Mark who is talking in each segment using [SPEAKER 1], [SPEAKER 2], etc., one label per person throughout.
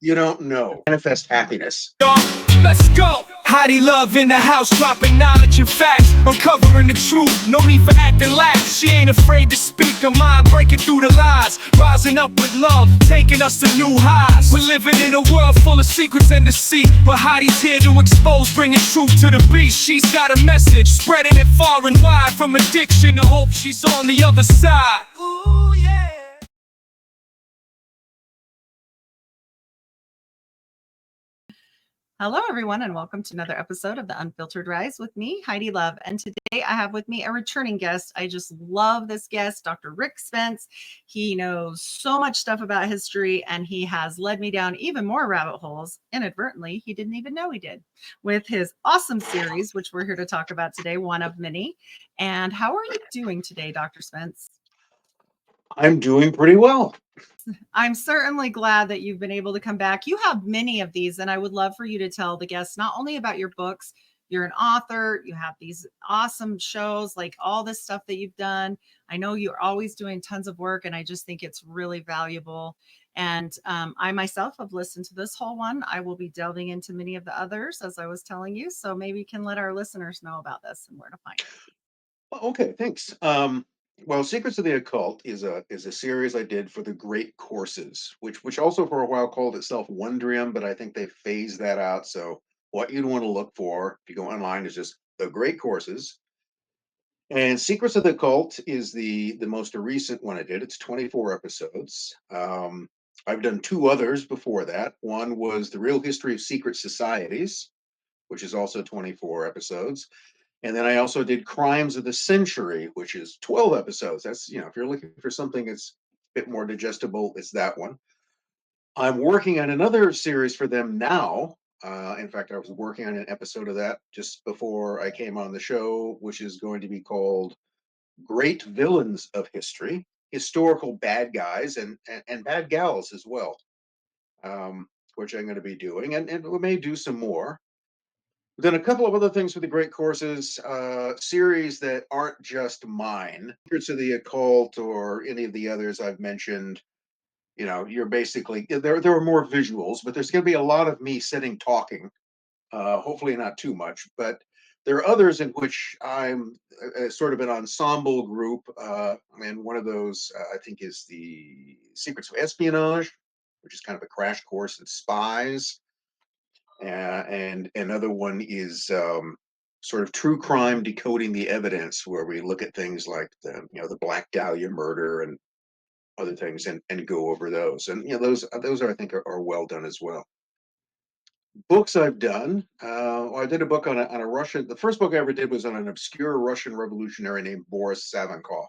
[SPEAKER 1] You don't know. Manifest happiness.
[SPEAKER 2] Let's go. Heidi Love in the house, dropping knowledge and facts, uncovering the truth. No need for acting lax. She ain't afraid to speak her mind, breaking through the lies, rising up with love, taking us to new highs. We're living in a world full of secrets and deceit, but Heidi's here to expose, bringing truth to the beast. She's got a message, spreading it far and wide, from addiction to hope. She's on the other side. Ooh, yeah.
[SPEAKER 3] Hello, everyone, and welcome to another episode of The Unfiltered Rise with me, Heidi Love. And today I have with me a returning guest. I just love this guest, Dr. Rick Spence. He knows so much stuff about history, and he has led me down even more rabbit holes, inadvertently. He didn't even know he did, with his awesome series, which we're here to talk about today, one of many. And how are you doing today, Dr. Spence?
[SPEAKER 1] I'm doing pretty well.
[SPEAKER 3] I'm certainly glad that you've been able to come back. You have many of these, and I would love for you to tell the guests not only about your books, you're an author, you have these awesome shows, like all this stuff that you've done. I know you're always doing tons of work, and I just think it's really valuable. And I myself have listened to this whole one. I will be delving into many of the others, as I was telling you. So maybe you can let our listeners know about this and where to find it.
[SPEAKER 1] Okay, thanks. Well, Secrets of the Occult is a series I did for the Great Courses, which also for a while called itself Wondrium, but I think they phased that out. So what you'd want to look for if you go online is just the Great Courses. And Secrets of the Occult is the most recent one I did. It's 24 episodes. I've done two others before that. One was The Real History of Secret Societies, which is also 24 episodes. And then I also did Crimes of the Century, which is 12 episodes. That's, if you're looking for something that's a bit more digestible, it's that one. I'm working on another series for them now. In fact, I was working on an episode of that just before I came on the show, which is going to be called Great Villains of History, Historical Bad Guys and Bad Gals as well, which I'm going to be doing. And we may do some more. Then a couple of other things for the Great Courses, series that aren't just mine. Secrets of the Occult or any of the others I've mentioned, you're basically, there are more visuals, but there's going to be a lot of me sitting talking, hopefully not too much. But there are others in which I'm sort of an ensemble group, and one of those, I think, is the Secrets of Espionage, which is kind of a crash course in spies. And another one is sort of true crime decoding the evidence, where we look at things like the Black Dahlia murder and other things, and go over those. And those are, I think, are well done as well. Books I've done. I did a book on a Russian. The first book I ever did was on an obscure Russian revolutionary named Boris Savinkov.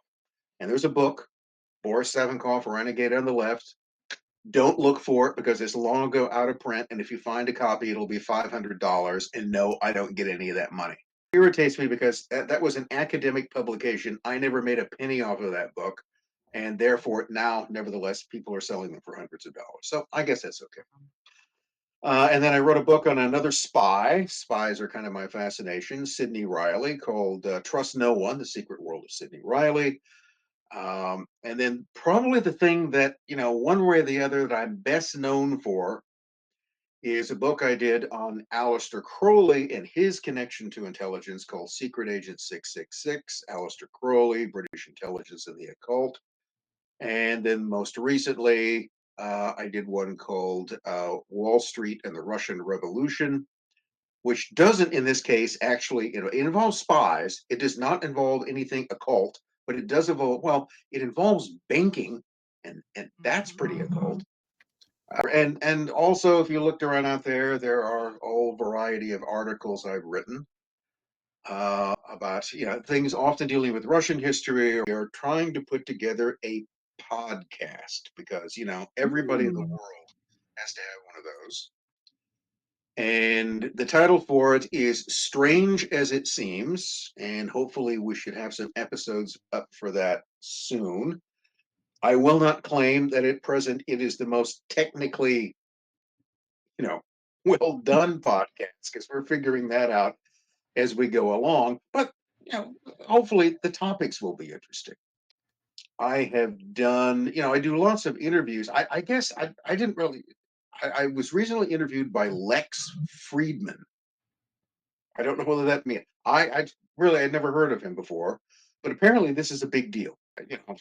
[SPEAKER 1] And there's a book, Boris Savinkov, Renegade on the Left. Don't look for it because it's long ago out of print, and if you find a copy, it'll be $500. And no, I don't get any of that money. It irritates me because that was an academic publication. I never made a penny off of that book, and therefore now, nevertheless, people are selling them for hundreds of dollars. So I guess that's okay. And then I wrote a book on another spy. Spies are kind of my fascination. Sidney Riley, called Trust No One: The Secret World of Sidney Riley. And then probably the thing that, one way or the other, that I'm best known for is a book I did on Aleister Crowley and his connection to intelligence, called Secret Agent 666, Aleister Crowley, British Intelligence and the Occult. And then most recently, I did one called Wall Street and the Russian Revolution, which doesn't, in this case, actually, it involves spies. It does not involve anything occult, but it does involve, it involves banking, and that's pretty occult. And also, if you looked around out there are a whole variety of articles I've written about things often dealing with Russian history, or trying to put together a podcast, because everybody in the world has to have one of those. And the title for it is Strange as It Seems, and hopefully we should have some episodes up for that soon. I will not claim that at present it is the most technically, well done podcast, because we're figuring that out as we go along. But, hopefully the topics will be interesting. I have done, I do lots of interviews. I guess I didn't really, I was recently interviewed by Lex Friedman. I don't know whether that means I really had never heard of him before, but apparently this is a big deal. You know,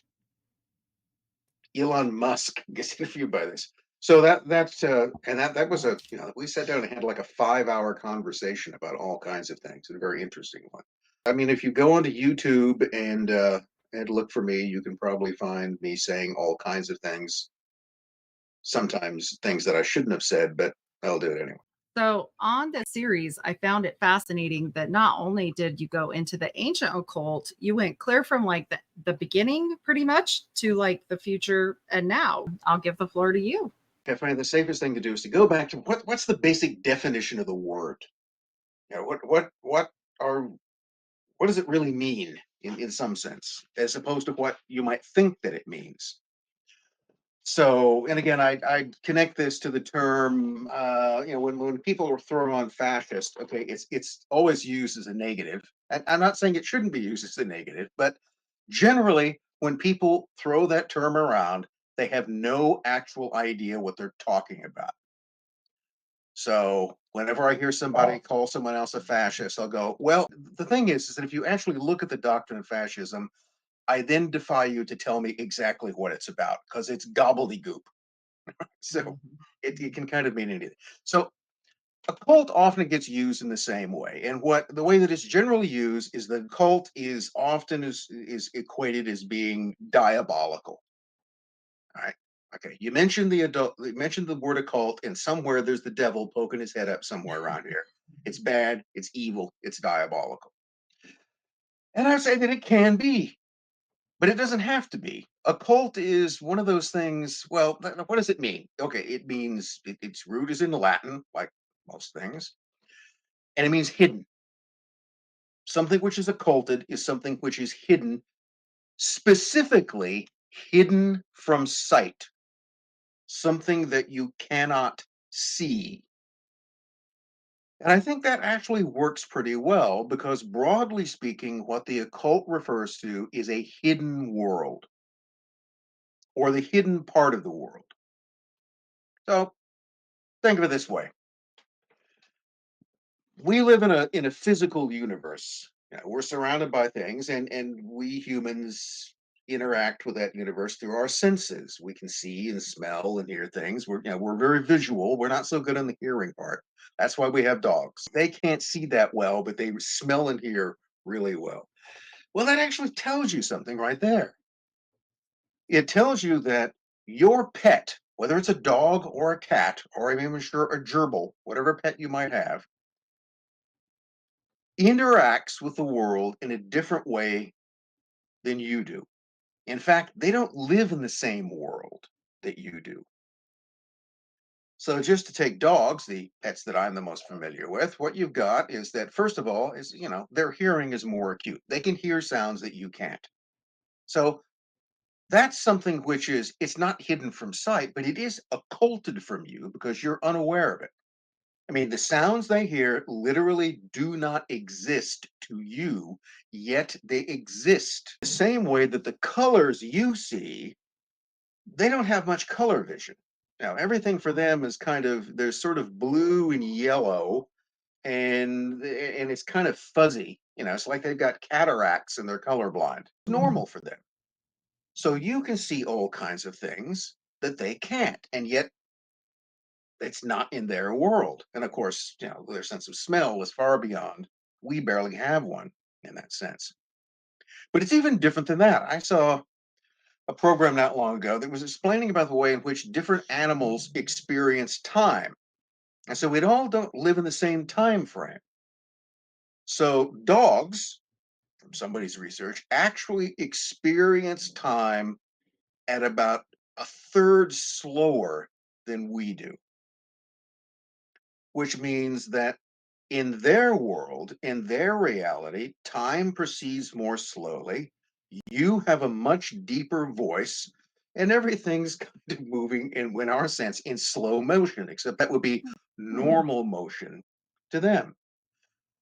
[SPEAKER 1] Elon Musk gets interviewed by this. So that was a we sat down and had like a 5 hour conversation about all kinds of things, and a very interesting one. I mean, if you go onto YouTube and look for me, you can probably find me saying all kinds of things. Sometimes things that I shouldn't have said, but I'll do it anyway.
[SPEAKER 3] So, on this series, I found it fascinating that not only did you go into the ancient occult, you went clear from like the beginning pretty much to like the future and now. I'll give the floor to you.
[SPEAKER 1] I find the safest thing to do is to go back to what's the basic definition of the word. Are what does it really mean in some sense, as opposed to what you might think that it means. So, and again, I connect this to the term, when people are thrown on fascist, okay, it's always used as a negative. And I'm not saying it shouldn't be used as a negative, but generally, when people throw that term around, they have no actual idea what they're talking about. So whenever I hear somebody call someone else a fascist, I'll go, well, the thing is that if you actually look at the doctrine of fascism, I then defy you to tell me exactly what it's about because it's gobbledygook. So
[SPEAKER 3] Mhm.
[SPEAKER 1] it can kind of mean anything. So a cult often gets used in the same way. And what the way that it's generally used is the cult is often is equated as being diabolical. All right. Okay. You mentioned the word occult, and somewhere there's the devil poking his head up somewhere around here. It's bad, it's evil, it's diabolical. And I say that it can be, but it doesn't have to be. A cult is one of those things. Well, what does it mean? Okay, it means its root is in Latin, like most things, and it means hidden. Something which is occulted is something which is hidden, specifically hidden from sight, something that you cannot see. And I think that actually works pretty well because, broadly speaking, what the occult refers to is a hidden world or the hidden part of the world. So think of it this way: we live in a physical universe. We're surrounded by things, and we humans interact with that universe through our senses. We can see and smell and hear things. We're very visual. We're not so good on the hearing part. That's why we have dogs. They can't see that well, but they smell and hear really well. Well, that actually tells you something right there. It tells you that your pet, whether it's a dog or a cat, or I'm even sure a gerbil, whatever pet you might have, interacts with the world in a different way than you do. In fact, they don't live in the same world that you do. So just to take dogs, the pets that I'm the most familiar with, what you've got is that first of all is, their hearing is more acute. They can hear sounds that you can't. So that's something which is it's not hidden from sight, but it is occulted from you because you're unaware of it. I mean, the sounds they hear literally do not exist to you, yet they exist. The same way that the colors you see, they don't have much color vision. Now, everything for them is there's sort of blue and yellow, and it's kind of fuzzy. It's like they've got cataracts and they're colorblind. It's normal for them. So you can see all kinds of things that they can't, and yet it's not in their world. And of course, their sense of smell is far beyond. We barely have one in that sense. But it's even different than that. I saw a program not long ago that was explaining about the way in which different animals experience time. And so we all don't live in the same time frame. So dogs, from somebody's research, actually experience time at about a third slower than we do, which means that in their world, in their reality, time proceeds more slowly. You have a much deeper voice, and everything's kind of moving in our sense, in slow motion, except that would be normal motion to them.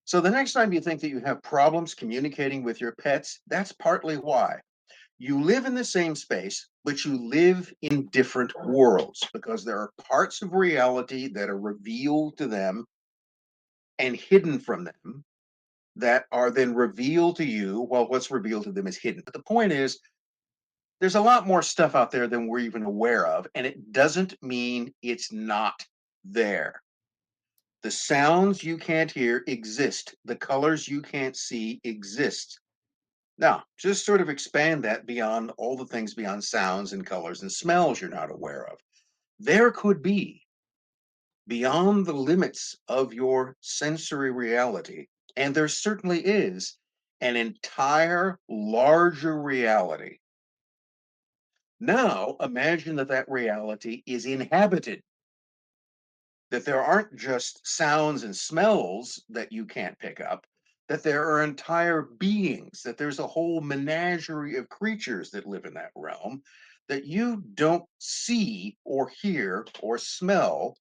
[SPEAKER 1] So the next time you think that you have problems communicating with your pets, that's partly why. You live in the same space, but you live in different worlds because there are parts of reality that are revealed to them and hidden from them that are then revealed to you, while what's revealed to them is hidden. But the point is, there's a lot more stuff out there than we're even aware of, and it doesn't mean it's not there. The sounds you can't hear exist. The colors you can't see exist. Now, just sort of expand that beyond all the things beyond sounds and colors and smells you're not aware of. There could be, beyond the limits of your sensory reality, and there certainly is, an entire larger reality. Now, imagine that that reality is inhabited, that there aren't just sounds and smells that you can't pick up, that there are entire beings, that there's a whole menagerie of creatures that live in that realm that you don't see or hear or smell,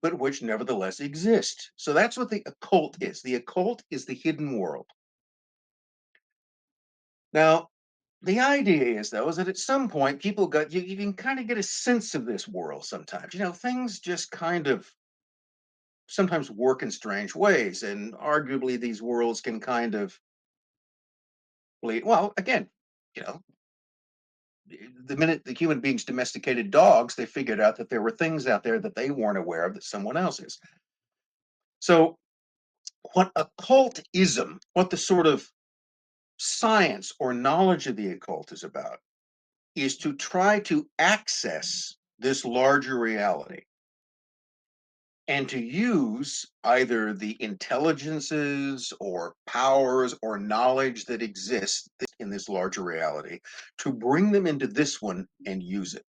[SPEAKER 1] but which nevertheless exist. So that's what the occult is. The occult is the hidden world. Now, the idea is, though, is that at some point people got you can kind of get a sense of this world sometimes. Things just kind of sometimes work in strange ways, and arguably these worlds can kind of bleed. Well, again, you know, the minute the human beings domesticated dogs, they figured out that there were things out there that they weren't aware of that someone else is. So, what occultism, what the sort of science or knowledge of the occult is about, is to try to access this larger reality and to use either the intelligences or powers or knowledge that exists in this larger reality to bring them into this one and use it.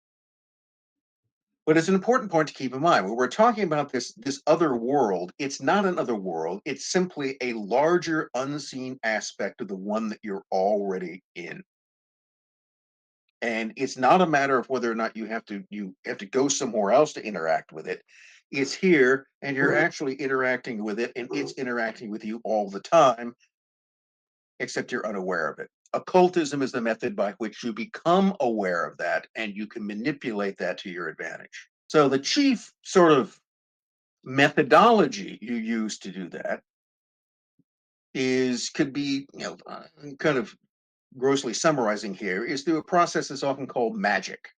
[SPEAKER 1] But it's an important point to keep in mind when we're talking about this other world. It's not another world. It's simply a larger unseen aspect of the one that you're already in. And it's not a matter of whether or not you have to go somewhere else to interact with it. It's here, and you're actually interacting with it, and it's interacting with you all the time, except you're unaware of it. Occultism is the method by which you become aware of that, and you can manipulate that to your advantage. So the chief sort of methodology you use to do that is could be, kind of grossly summarizing here, is through a process that's often called magic.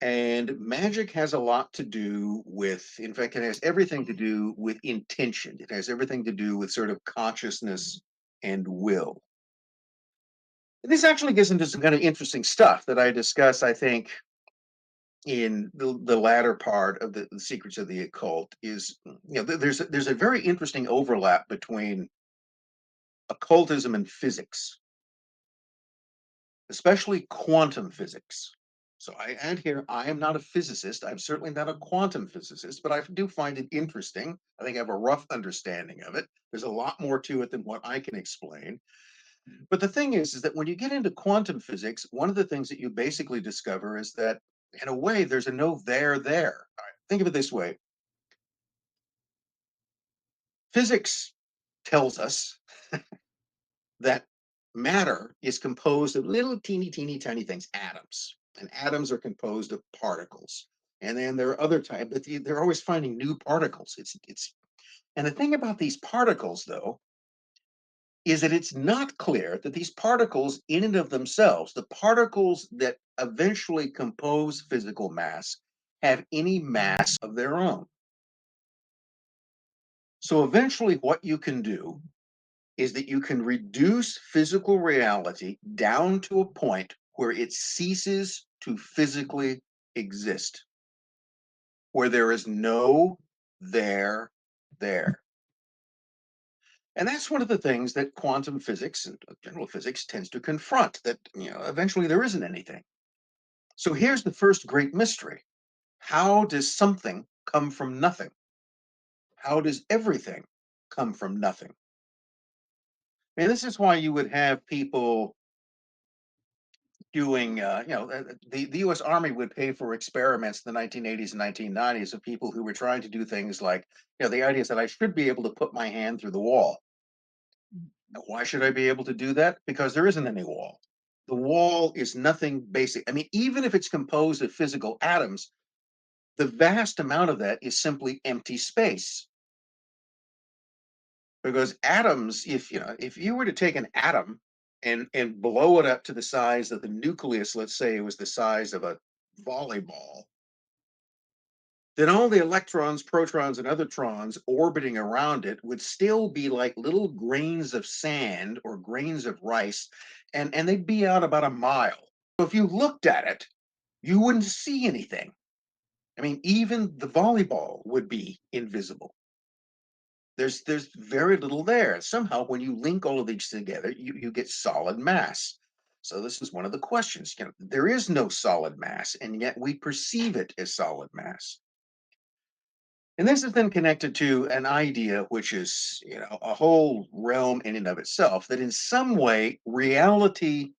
[SPEAKER 1] And magic has a lot to do with, in fact, it has everything to do with intention. It has everything to do with sort of consciousness and will. And this actually gets into some kind of interesting stuff that I discuss, I think, in the latter part of the secrets of the occult. Is there's a very interesting overlap between occultism and physics, especially quantum physics. So I add here, I am not a physicist. I'm certainly not a quantum physicist, but I do find it interesting. I think I have a rough understanding of it. There's a lot more to it than what I can explain. But the thing is that when you get into quantum physics, one of the things that you basically discover is that, in a way, there's a no there there. All right, think of it this way: physics tells us that matter is composed of little teeny tiny things, atoms, and atoms are composed of particles. And then there are other types, but they're always finding new particles. It's and the thing about these particles, though, is that it's not clear that these particles, in and of themselves, the particles that eventually compose physical mass, have any mass of their own. So eventually, what you can do is that you can reduce physical reality down to a point where it ceases to physically exist, where there is no there. And that's one of the things that quantum physics and general physics tends to confront, that eventually there isn't anything. So here's the first great mystery: how does something come from nothing? How does everything come from nothing? And this is why you would have people doing, the U.S. Army would pay for experiments in the 1980s and 1990s of people who were trying to do things like, the idea is that I should be able to put my hand through the wall. Now, why should I be able to do that? Because there isn't any wall. The wall is nothing basic. I mean, even if it's composed of physical atoms, the vast amount of that is simply empty space. Because atoms, if you were to take an atom and blow it up to the size of the nucleus, let's say it was the size of a volleyball, then all the electrons, protons, and other trons orbiting around it would still be like little grains of sand or grains of rice, and they'd be out about a mile. So if you looked at it, you wouldn't see anything. I mean, even the volleyball would be invisible. There's very little there. Somehow, when you link all of these together, you get solid mass. So this is one of the questions. There is no solid mass, and yet we perceive it as solid mass. And this is then connected to an idea which is, a whole realm in and of itself, that in some way reality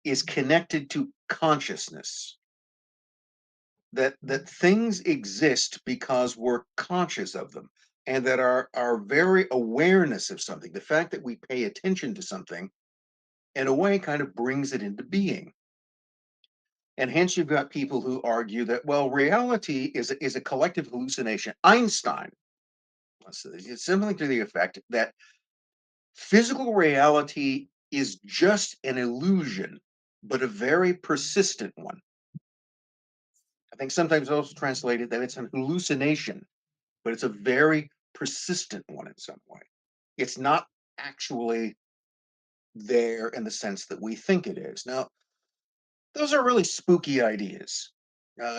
[SPEAKER 1] is connected to consciousness. That things exist because we're conscious of them, and that our very awareness of something, the fact that we pay attention to something, in a way kind of brings it into being. And hence you've got people who argue that, well, reality is a collective hallucination. Einstein, it's something to the effect that physical reality is just an illusion, but a very persistent one. I think sometimes also translated that it's an hallucination, but it's a very persistent one in some way. It's not actually there in the sense that we think it is. Now, those are really spooky ideas.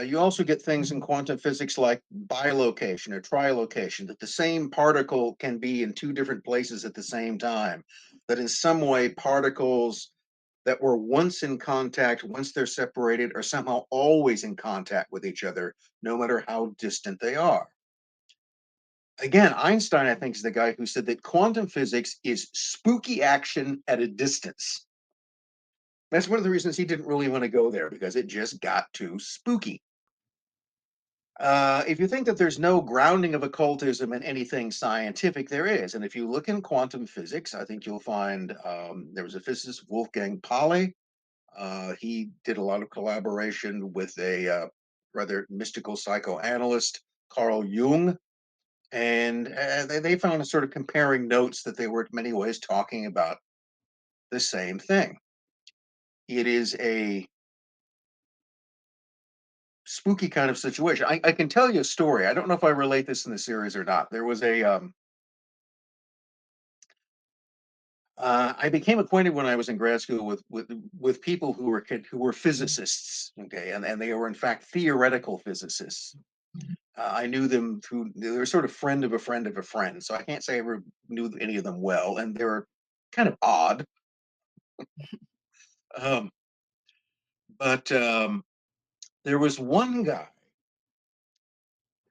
[SPEAKER 1] You also get things in quantum physics like bilocation or trilocation, that the same particle can be in two different places at the same time, that in some way particles that were once in contact, once they're separated, are somehow always in contact with each other, no matter how distant they are. Again, Einstein, I think, is the guy who said that quantum physics is spooky action at a distance. That's one of the reasons he didn't really want to go there, because it just got too spooky. If you think that there's no grounding of occultism in anything scientific, there is. And if you look in quantum physics, I think you'll find there was a physicist, Wolfgang Pauli. He did a lot of collaboration with a rather mystical psychoanalyst, Carl Jung. And they found a sort of comparing notes that they were in many ways talking about the same thing. It is a spooky kind of situation. I can tell you a story. I don't know if I relate this in the series or not. There was I became acquainted when I was in grad school with people who were physicists. Okay, and they were in fact theoretical physicists. I knew them through, they were sort of friend of a friend of a friend. So I can't say I ever knew any of them well, and they were kind of odd. Um, but there was one guy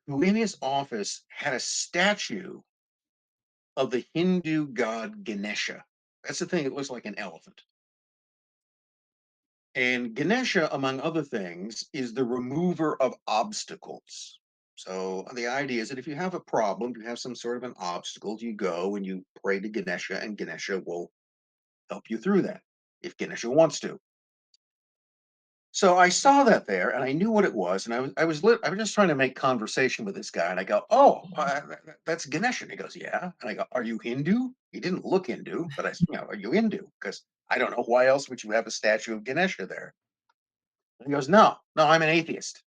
[SPEAKER 1] who in his office had a statue of the Hindu god Ganesha. That's the thing, it looks like an elephant. And Ganesha, among other things, is the remover of obstacles. So the idea is that if you have a problem, you have some sort of an obstacle, you go and you pray to Ganesha, and Ganesha will help you through that if Ganesha wants to. So I saw that there, and I knew what it was, and I was just trying to make conversation with this guy, and I go, "Oh, that's Ganesha." And he goes, "Yeah," and I go, "Are you Hindu?" He didn't look Hindu, but I said, "Are you Hindu?" Because I don't know why else would you have a statue of Ganesha there. And he goes, "No, no, I'm an atheist.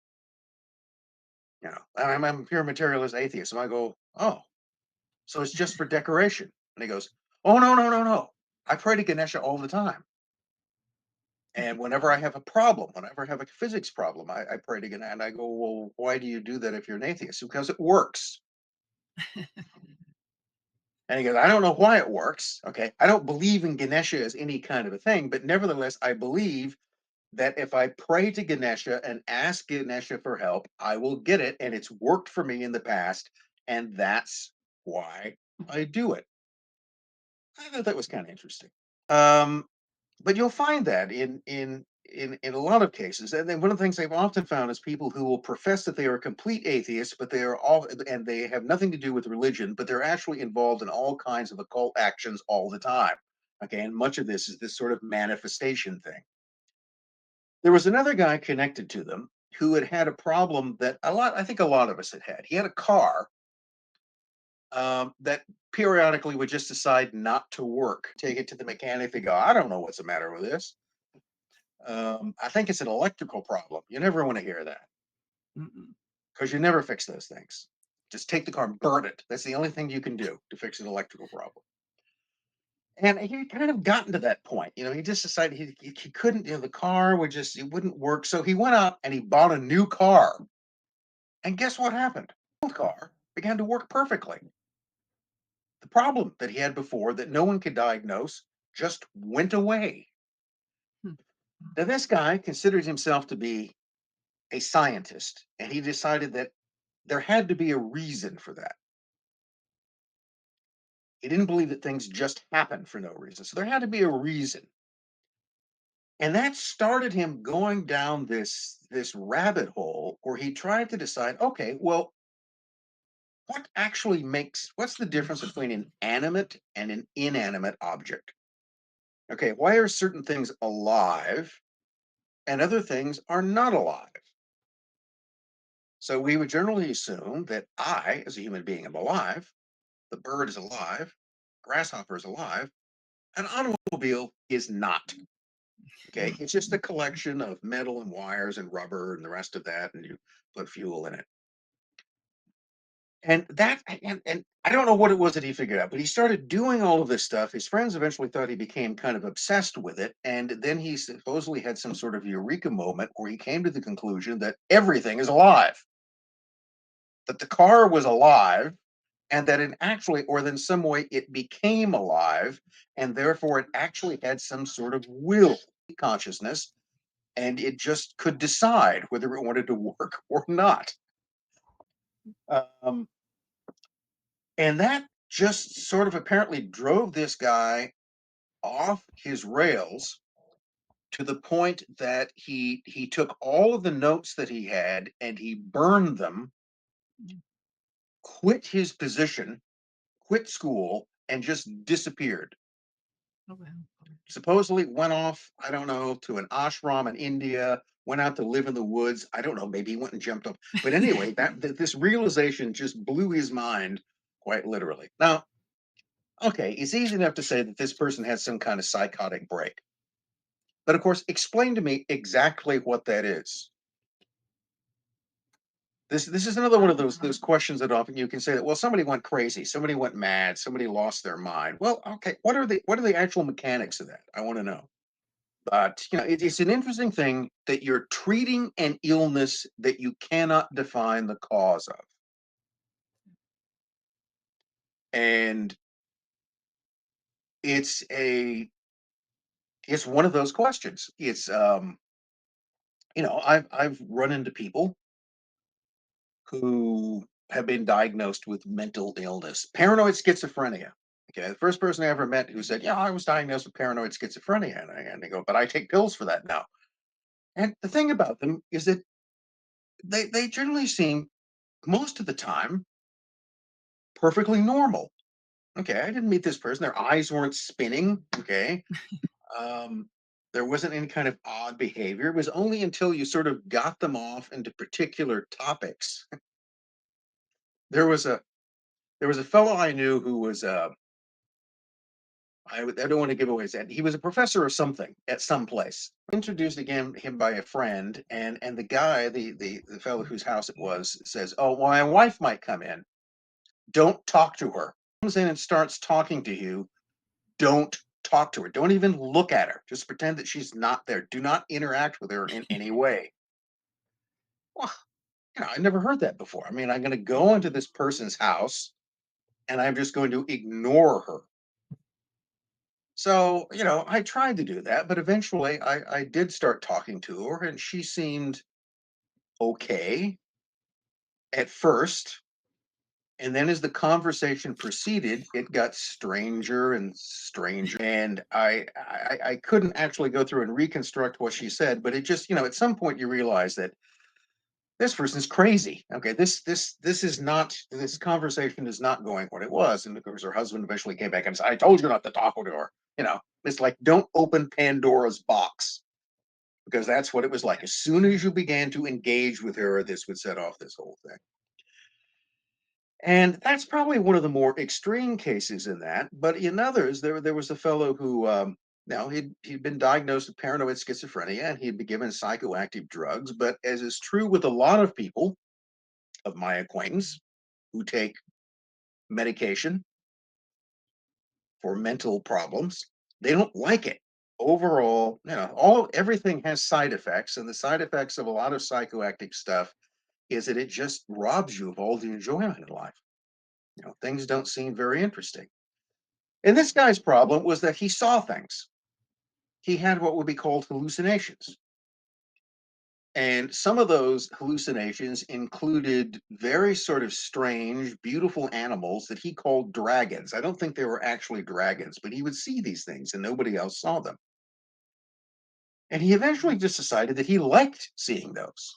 [SPEAKER 1] I'm a pure materialist atheist." And I go, "Oh, so it's just for decoration?" And he goes, "Oh, no, no, no, no. I pray to Ganesha all the time. And whenever I have a problem, whenever I have a physics problem, I pray to Ganesha." And I go, "Well, why do you do that if you're an atheist?" Because it works. And he goes, "I don't know why it works. Okay. I don't believe in Ganesha as any kind of a thing, but nevertheless, I believe that if I pray to Ganesha and ask Ganesha for help, I will get it. And it's worked for me in the past. And that's why I do it." I thought that was kind of interesting. Um, but you'll find that in in a lot of cases, and then one of the things I've often found is people who will profess that they are complete atheists, but they are all, and they have nothing to do with religion, but they're actually involved in all kinds of occult actions all the time. Okay, and much of this is this sort of manifestation thing. There was another guy connected to them who had had a problem that I think a lot of us had had. He had a car that periodically would just decide not to work. Take it to the mechanic. They go, I don't know what's the matter with this. I think it's an electrical problem. You never want to hear that
[SPEAKER 3] Mm-mm.
[SPEAKER 1] because you never fix those things. Just take the car and burn it. That's the only thing you can do to fix an electrical problem. And he kind of gotten to that point. He just decided he couldn't, the car would just, it wouldn't work. So he went out and he bought a new car. And guess what happened? The old car began to work perfectly. The problem that he had before that no one could diagnose just went away.
[SPEAKER 3] Hmm.
[SPEAKER 1] Now, this guy considered himself to be a scientist, and he decided that there had to be a reason for that. He didn't believe that things just happened for no reason. So there had to be a reason. And that started him going down this rabbit hole where he tried to decide, okay, well, what's the difference between an animate and an inanimate object? Okay, why are certain things alive and other things are not alive? So we would generally assume that I, as a human being, am alive, the bird is alive, grasshopper is alive, an automobile is not. Okay, it's just a collection of metal and wires and rubber and the rest of that, and you put fuel in it. And I don't know what it was that he figured out, but he started doing all of this stuff. His friends eventually thought he became kind of obsessed with it, and then he supposedly had some sort of eureka moment where he came to the conclusion that everything is alive, that the car was alive, and that it actually, or then some way, it became alive, and therefore it actually had some sort of will, consciousness, and it just could decide whether it wanted to work or not. Um, and that just sort of apparently drove this guy off his rails to the point that he took all of the notes that he had and he burned them, quit his position, quit school, and just disappeared.
[SPEAKER 3] Oh, wow.
[SPEAKER 1] Supposedly went off, I don't know, to an ashram in India, went out to live in the woods. I don't know, maybe he went and jumped up. But anyway, this realization just blew his mind quite literally. Now, okay, it's easy enough to say that this person has some kind of psychotic break. But of course, explain to me exactly what that is. This is another one of those questions that often you can say that, well, somebody went crazy, somebody went mad, somebody lost their mind. Well, okay, what are the actual mechanics of that? I want to know. But it's an interesting thing that you're treating an illness that you cannot define the cause of. And it's a it's one of those questions. I've run into people who have been diagnosed with mental illness, paranoid schizophrenia. Okay, the first person I ever met who said, "Yeah, I was diagnosed with paranoid schizophrenia," and they go, "But I take pills for that now." And the thing about them is that they generally seem most of the time perfectly normal. Okay, I didn't meet this person. Their eyes weren't spinning. Okay, um, there wasn't any kind of odd behavior. It was only until you sort of got them off into particular topics. There was a there was a fellow I knew who was I don't want to give away his name. He was a professor of something at some place. Introduced again him by a friend, and the guy, the fellow whose house it was, says, "Oh, well, my wife might come in. Don't talk to her. Comes in and starts talking to you. Don't talk to her. Don't even look at her. Just pretend that she's not there. Do not interact with her in any way." Well, I never heard that before. I mean, I'm going to go into this person's house and I'm just going to ignore her. So, I tried to do that, but eventually I did start talking to her and she seemed okay at first. And then as the conversation proceeded, it got stranger and stranger. And I couldn't actually go through and reconstruct what she said, but it just, at some point you realize that this person's crazy. Okay, this is not, this conversation is not going what it was. And of course her husband eventually came back and said, I told you not to talk to her. It's like, don't open Pandora's box, because that's what it was like. As soon as you began to engage with her, this would set off this whole thing. And that's probably one of the more extreme cases in that. But in others, there was a fellow who, now he'd been diagnosed with paranoid schizophrenia, and he'd been given psychoactive drugs. But as is true with a lot of people of my acquaintance who take medication for mental problems, they don't like it. Overall, everything has side effects, and the side effects of a lot of psychoactive stuff is that it just robs you of all the enjoyment in life. Things don't seem very interesting. And this guy's problem was that he saw things. He had what would be called hallucinations. And some of those hallucinations included very sort of strange, beautiful animals that he called dragons. I don't think they were actually dragons, but he would see these things and nobody else saw them. And he eventually just decided that he liked seeing those.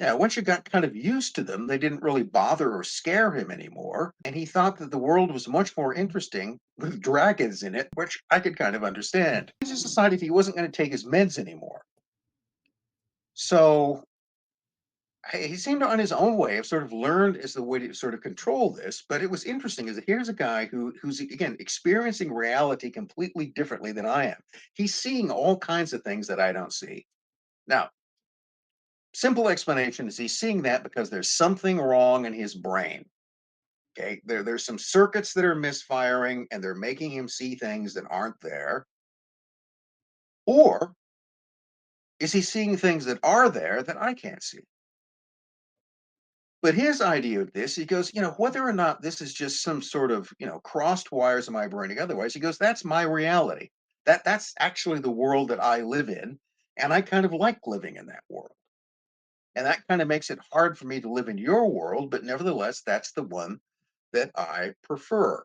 [SPEAKER 1] Yeah, once you got kind of used to them, they didn't really bother or scare him anymore. And he thought that the world was much more interesting with dragons in it, which I could kind of understand. He just decided he wasn't going to take his meds anymore. So he seemed to, on his own way, have sort of learned as the way to sort of control this. But it was interesting is that here's a guy who's again experiencing reality completely differently than I am. He's seeing all kinds of things that I don't see. Now, simple explanation is he's seeing that because there's something wrong in his brain. Okay, there's some circuits that are misfiring and they're making him see things that aren't there. Or is he seeing things that are there that I can't see? But his idea of this, he goes, whether or not this is just some sort of, crossed wires in my brain, otherwise, he goes, that's my reality. That's actually the world that I live in, and I kind of like living in that world. And that kind of makes it hard for me to live in your world, but nevertheless, that's the one that I prefer.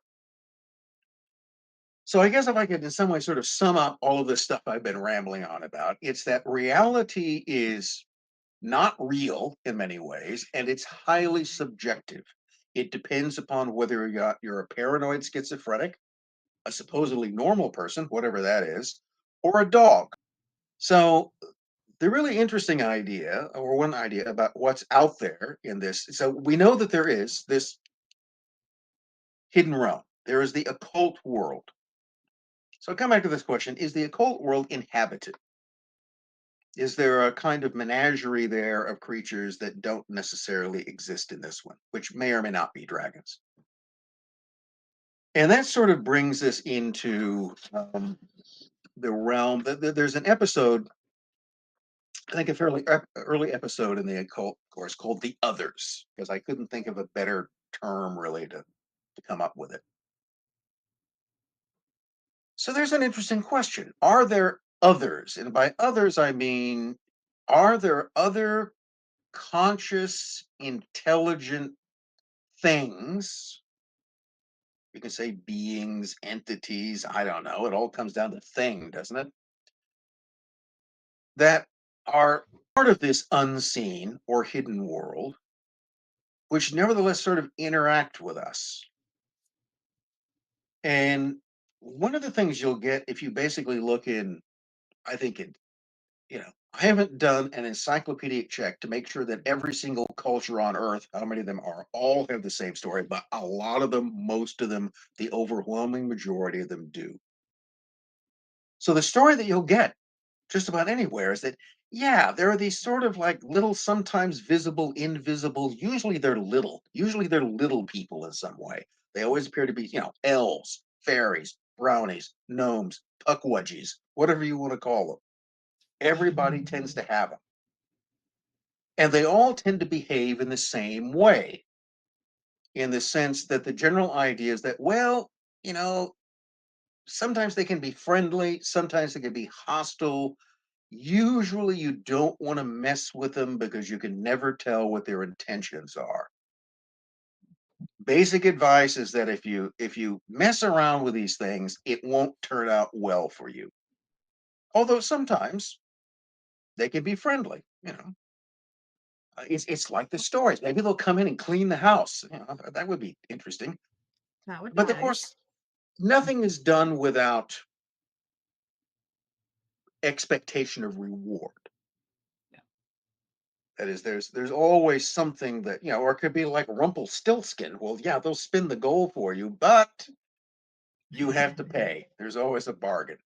[SPEAKER 1] So I guess if I could in some way sort of sum up all of this stuff I've been rambling on about, it's that reality is not real in many ways, and it's highly subjective. It depends upon whether you're a paranoid schizophrenic, a supposedly normal person, whatever that is, or a dog. So the really interesting idea, or one idea about what's out there in this, so we know that there is this hidden realm. There is the occult world. So come back to this question: is the occult world inhabited? Is there a kind of menagerie there of creatures that don't necessarily exist in this one, which may or may not be dragons? And that sort of brings us into the realm. There's an episode, I think a fairly early episode in the occult course called The Others, because I couldn't think of a better term really to come up with it. So there's an interesting question. Are there others? And by others, I mean, are there other conscious, intelligent things? You can say beings, entities, I don't know. It all comes down to thing, doesn't it? That are part of this unseen or hidden world, which nevertheless sort of interact with us. And one of the things you'll get if you basically look in, I think in, I haven't done an encyclopedic check to make sure that every single culture on earth, how many of them are, all have the same story, but a lot of them, most of them, the overwhelming majority of them do. So the story that you'll get just about anywhere is that, yeah, there are these sort of like little, sometimes visible, invisible, usually they're little people in some way. They always appear to be, elves, fairies, brownies, gnomes, puckwudgies, whatever you want to call them. Everybody tends to have them. And they all tend to behave in the same way, in the sense that the general idea is that, well, you know, sometimes they can be friendly, sometimes they can be hostile. Usually you don't want to mess with them because you can never tell what their intentions are. basic advice is that if you mess around with these things, it won't turn out well for you. Although sometimes they can be friendly, you know. It's like the stories. Maybe they'll come in and clean the house. You know, that would be interesting.
[SPEAKER 3] That would be
[SPEAKER 1] But of
[SPEAKER 3] nice.
[SPEAKER 1] course, nothing is done without expectation of reward.
[SPEAKER 3] Yeah.
[SPEAKER 1] That is, there's always something that, you know, or it could be like Rumpelstiltskin. Well, yeah, they'll spin the gold for you, but you have to pay. There's always a bargain.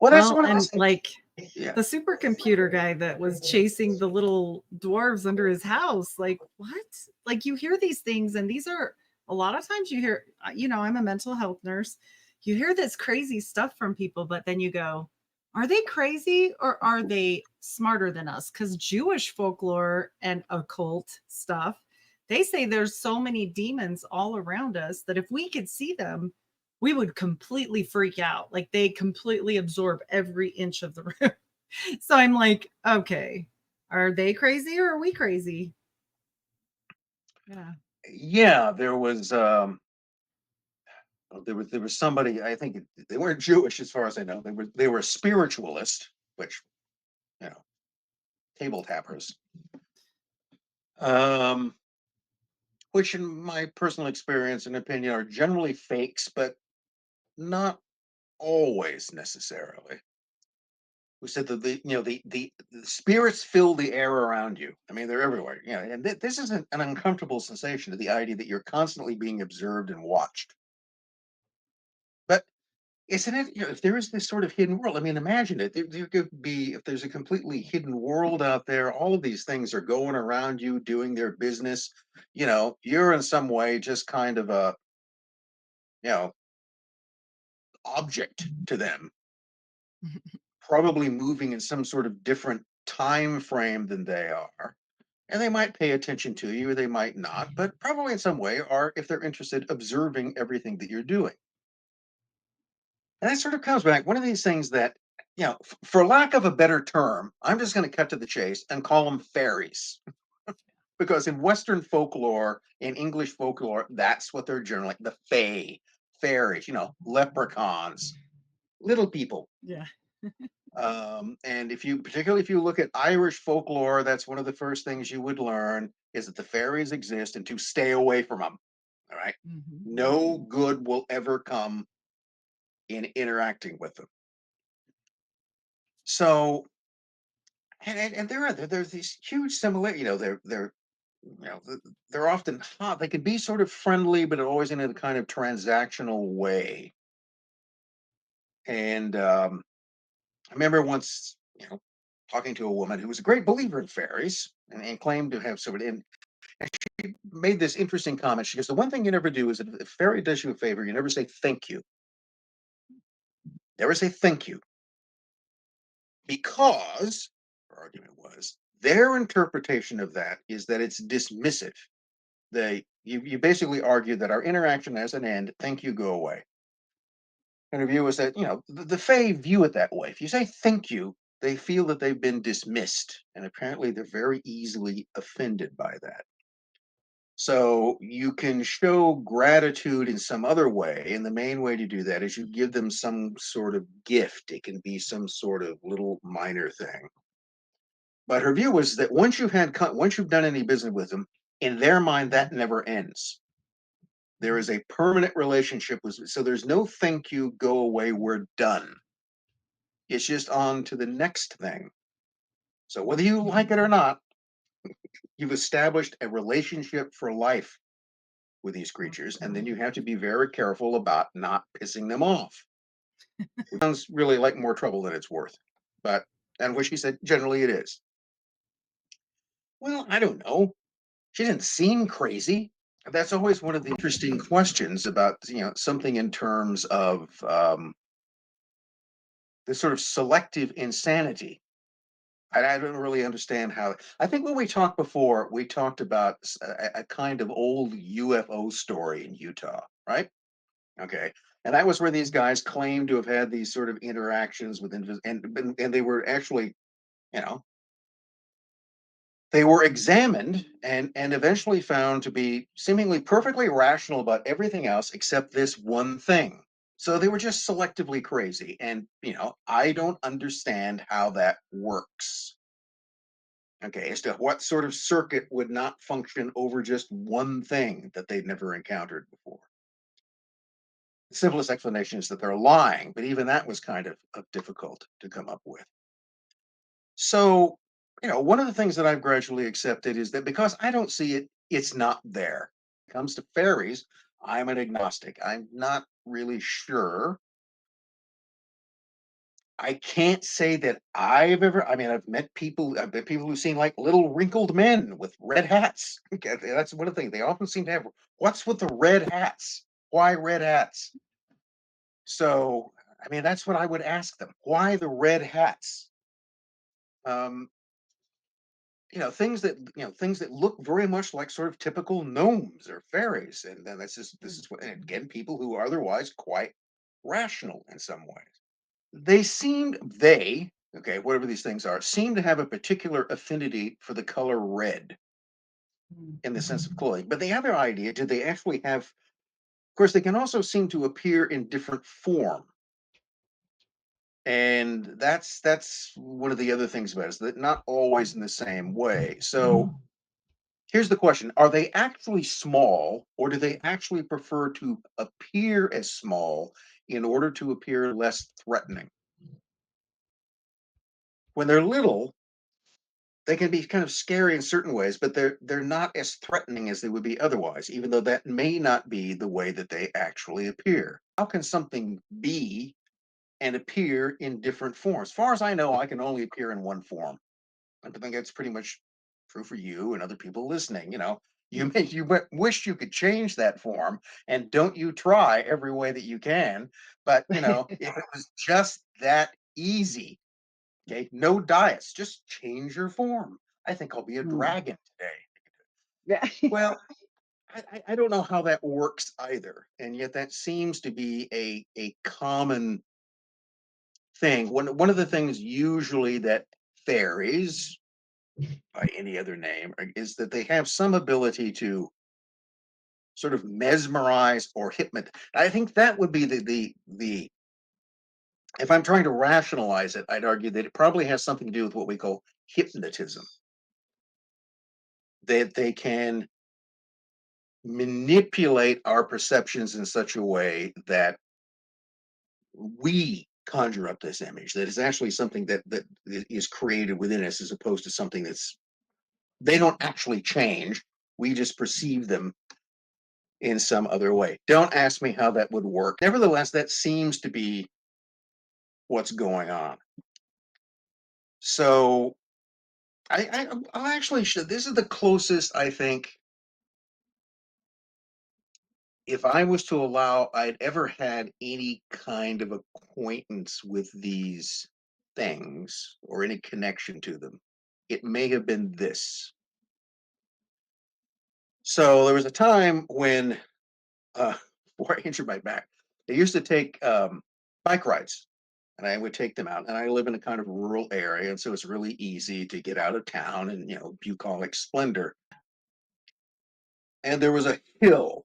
[SPEAKER 1] Well, that's
[SPEAKER 3] Well,
[SPEAKER 1] one of
[SPEAKER 3] and
[SPEAKER 1] those.
[SPEAKER 3] like
[SPEAKER 1] Yeah,
[SPEAKER 3] the supercomputer guy that was chasing the little dwarves under his house. Like, what? Like, you hear these things, and these are a lot of times you hear, I'm a mental health nurse. You hear this crazy stuff from people, but then you go, are they crazy or are they smarter than us? Because Jewish folklore and occult stuff, they say there's so many demons all around us that if we could see them, we would completely freak out. Like they completely absorb every inch of the room. So I'm like, okay, are they crazy or are we crazy? Yeah.
[SPEAKER 1] yeah. There was somebody. I think they weren't Jewish, as far as I know. They were a spiritualist, which, you know, table tappers. Um, which, in my personal experience and opinion, are generally fakes, but not always necessarily. Who said that the spirits fill the air around you. I mean, they're everywhere. You know, and this is an uncomfortable sensation to the idea that you're constantly being observed and watched. But isn't it? You know, if there is this sort of hidden world, I mean, imagine it. There could be, if there's a completely hidden world out there. All of these things are going around you, doing their business. You know, you're in some way just kind of a, you know, object to them, probably moving in some sort of different time frame than they are. And they might pay attention to you, or they might not, but probably in some way are, if they're interested, observing everything that you're doing. And that sort of comes back. One of these things that, you know, for lack of a better term, I'm just going to cut to the chase and call them fairies. Because in Western folklore, in English folklore, that's what they're generally, the fae, fairies, you know, leprechauns, little people.
[SPEAKER 3] Yeah.
[SPEAKER 1] And particularly if you look at Irish folklore, that's one of the first things you would learn is that the fairies exist and to stay away from them. All right.
[SPEAKER 3] Mhm.
[SPEAKER 1] No good will ever come in interacting with them. So, and there's these huge similarities. You know, they're often hot. They can be sort of friendly, but always in a kind of transactional way. And I remember once, you know, talking to a woman who was a great believer in fairies and claimed to have sort of made this interesting comment. She goes, "The one thing you never do is if a fairy does you a favor, you never say thank you. Never say thank you because," her argument was, their interpretation of that is that it's dismissive. You basically argue that our interaction has an end. Thank you, go away. And her view is that, you know, the Fae view it that way. If you say thank you, they feel that they've been dismissed, and apparently they're very easily offended by that. So you can show gratitude in some other way, and the main way to do that is you give them some sort of gift. It can be some sort of little minor thing. But her view was that once you've done any business with them, in their mind that never ends. There is a permanent relationship with, so there's no thank you, go away, we're done. It's just on to the next thing. So whether you like it or not, you've established a relationship for life with these creatures, and then you have to be very careful about not pissing them off. It sounds really like more trouble than it's worth, but and what she said generally it is. Well, I don't know. She didn't seem crazy. That's always one of the interesting questions about, you know, something in terms of this sort of selective insanity. I don't really understand how. I think when we talked before, we talked about a kind of old UFO story in Utah, right? Okay. And that was where these guys claimed to have had these sort of interactions with and they were actually, you know, They were examined and eventually found to be seemingly perfectly rational about everything else except this one thing. So they were just selectively crazy. And, I don't understand how that works. Okay, as to what sort of circuit would not function over just one thing that they'd never encountered before. The simplest explanation is that they're lying, but even that was kind of difficult to come up with. So, one of the things that I've gradually accepted is that because I don't see it, it's not there. When it comes to fairies, I'm an agnostic. I'm not really sure. I can't say that I've met people who've seen like little wrinkled men with red hats. Okay, that's one of the things they often seem to have. What's with the red hats? Why red hats? So, that's what I would ask them. Why the red hats? Um, things that look very much like sort of typical gnomes or fairies, and then this is what, and again, people who are otherwise quite rational in some ways. Okay, whatever these things are, seem to have a particular affinity for the color red in the sense of clothing. But the other idea, did they actually have? Of course, they can also seem to appear in different form, and that's one of the other things about it, is that not always in the same way. So here's the question: are they actually small, or do they actually prefer to appear as small in order to appear less threatening? When they're little, they can be kind of scary in certain ways, but they're not as threatening as they would be otherwise, even though that may not be the way that they actually appear. How can something be and appear in different forms? As far as I know, I can only appear in one form. I think that's pretty much true for you and other people listening. Wish you could change that form, and don't you try every way that you can. But if it was just that easy, okay, no diets, just change your form. I think I'll be a
[SPEAKER 4] Mm.
[SPEAKER 1] dragon today.
[SPEAKER 4] Yeah.
[SPEAKER 1] Well, I don't know how that works either, and yet that seems to be a common thing. One of the things usually that fairies, by any other name, is that they have some ability to sort of mesmerize or hypnotize. I think that would be the if I'm trying to rationalize it, I'd argue that it probably has something to do with what we call hypnotism. That they can manipulate our perceptions in such a way that we conjure up this image that is actually something that is created within us, as opposed to something that's they don't actually change. We just perceive them in some other way. Don't ask me how that would work. Nevertheless, that seems to be what's going on. So I actually should. This is the closest I think, if I was to allow, I'd ever had any kind of acquaintance with these things or any connection to them. It may have been this. So there was a time when, uh, before I injured my back, I used to take bike rides, and I would take them out. And I live in a kind of rural area, and so it's really easy to get out of town and bucolic splendor. And there was a hill.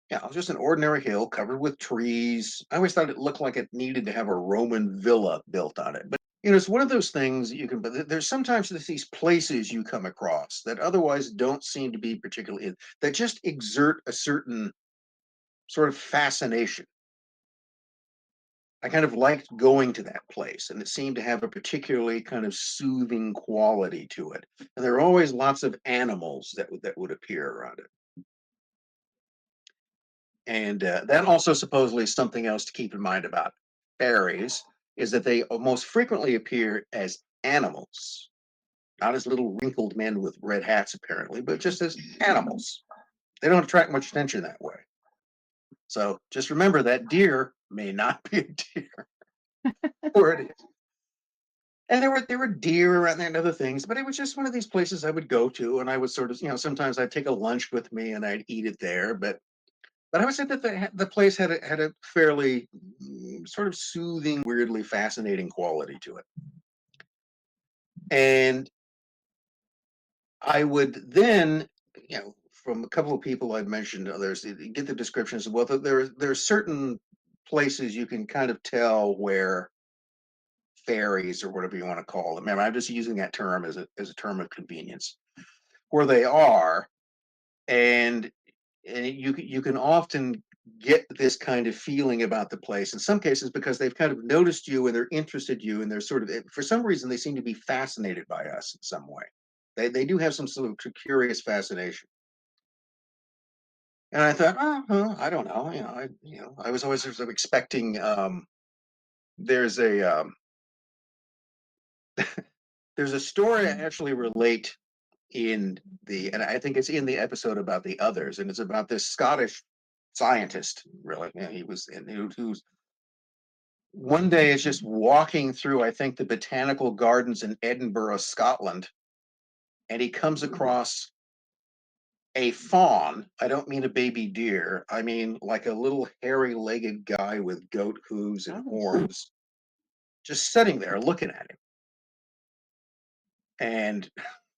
[SPEAKER 1] Yeah, it was just an ordinary hill covered with trees. I always thought it looked like it needed to have a Roman villa built on it. But it's one of those things you can. But there's sometimes these places you come across that otherwise don't seem to be particularly, that just exert a certain sort of fascination. I kind of liked going to that place, and it seemed to have a particularly kind of soothing quality to it. And there are always lots of animals that would appear around it. And that also supposedly is something else to keep in mind about fairies, is that they most frequently appear as animals, not as little wrinkled men with red hats, apparently, but just as animals. They don't attract much attention that way. So just remember that deer may not be a deer. Or it is. And there were deer around there and other things, but it was just one of these places I would go to, and I would sort of, sometimes I'd take a lunch with me and I'd eat it there. But I would say that the place had a fairly sort of soothing, weirdly fascinating quality to it. And I would then, from a couple of people I'd mentioned, others get the descriptions of, well, there are certain places you can kind of tell where fairies, or whatever you want to call them. And I'm just using that term as a term of convenience, where they are, and you can often get this kind of feeling about the place in some cases because they've kind of noticed you and they're interested in you, and they're sort of, for some reason, they seem to be fascinated by us in some way. They do have some sort of curious fascination. And I thought, oh, well, I don't know, I was always sort of expecting. There's a there's a story I actually relate in and I think it's in the episode about the others, and it's about this Scottish scientist. Really, he was, and who's one day is just walking through, I think, the botanical gardens in Edinburgh, Scotland, and he comes across a fawn. I don't mean a baby deer. I mean like a little hairy-legged guy with goat hooves and horns, just sitting there looking at him.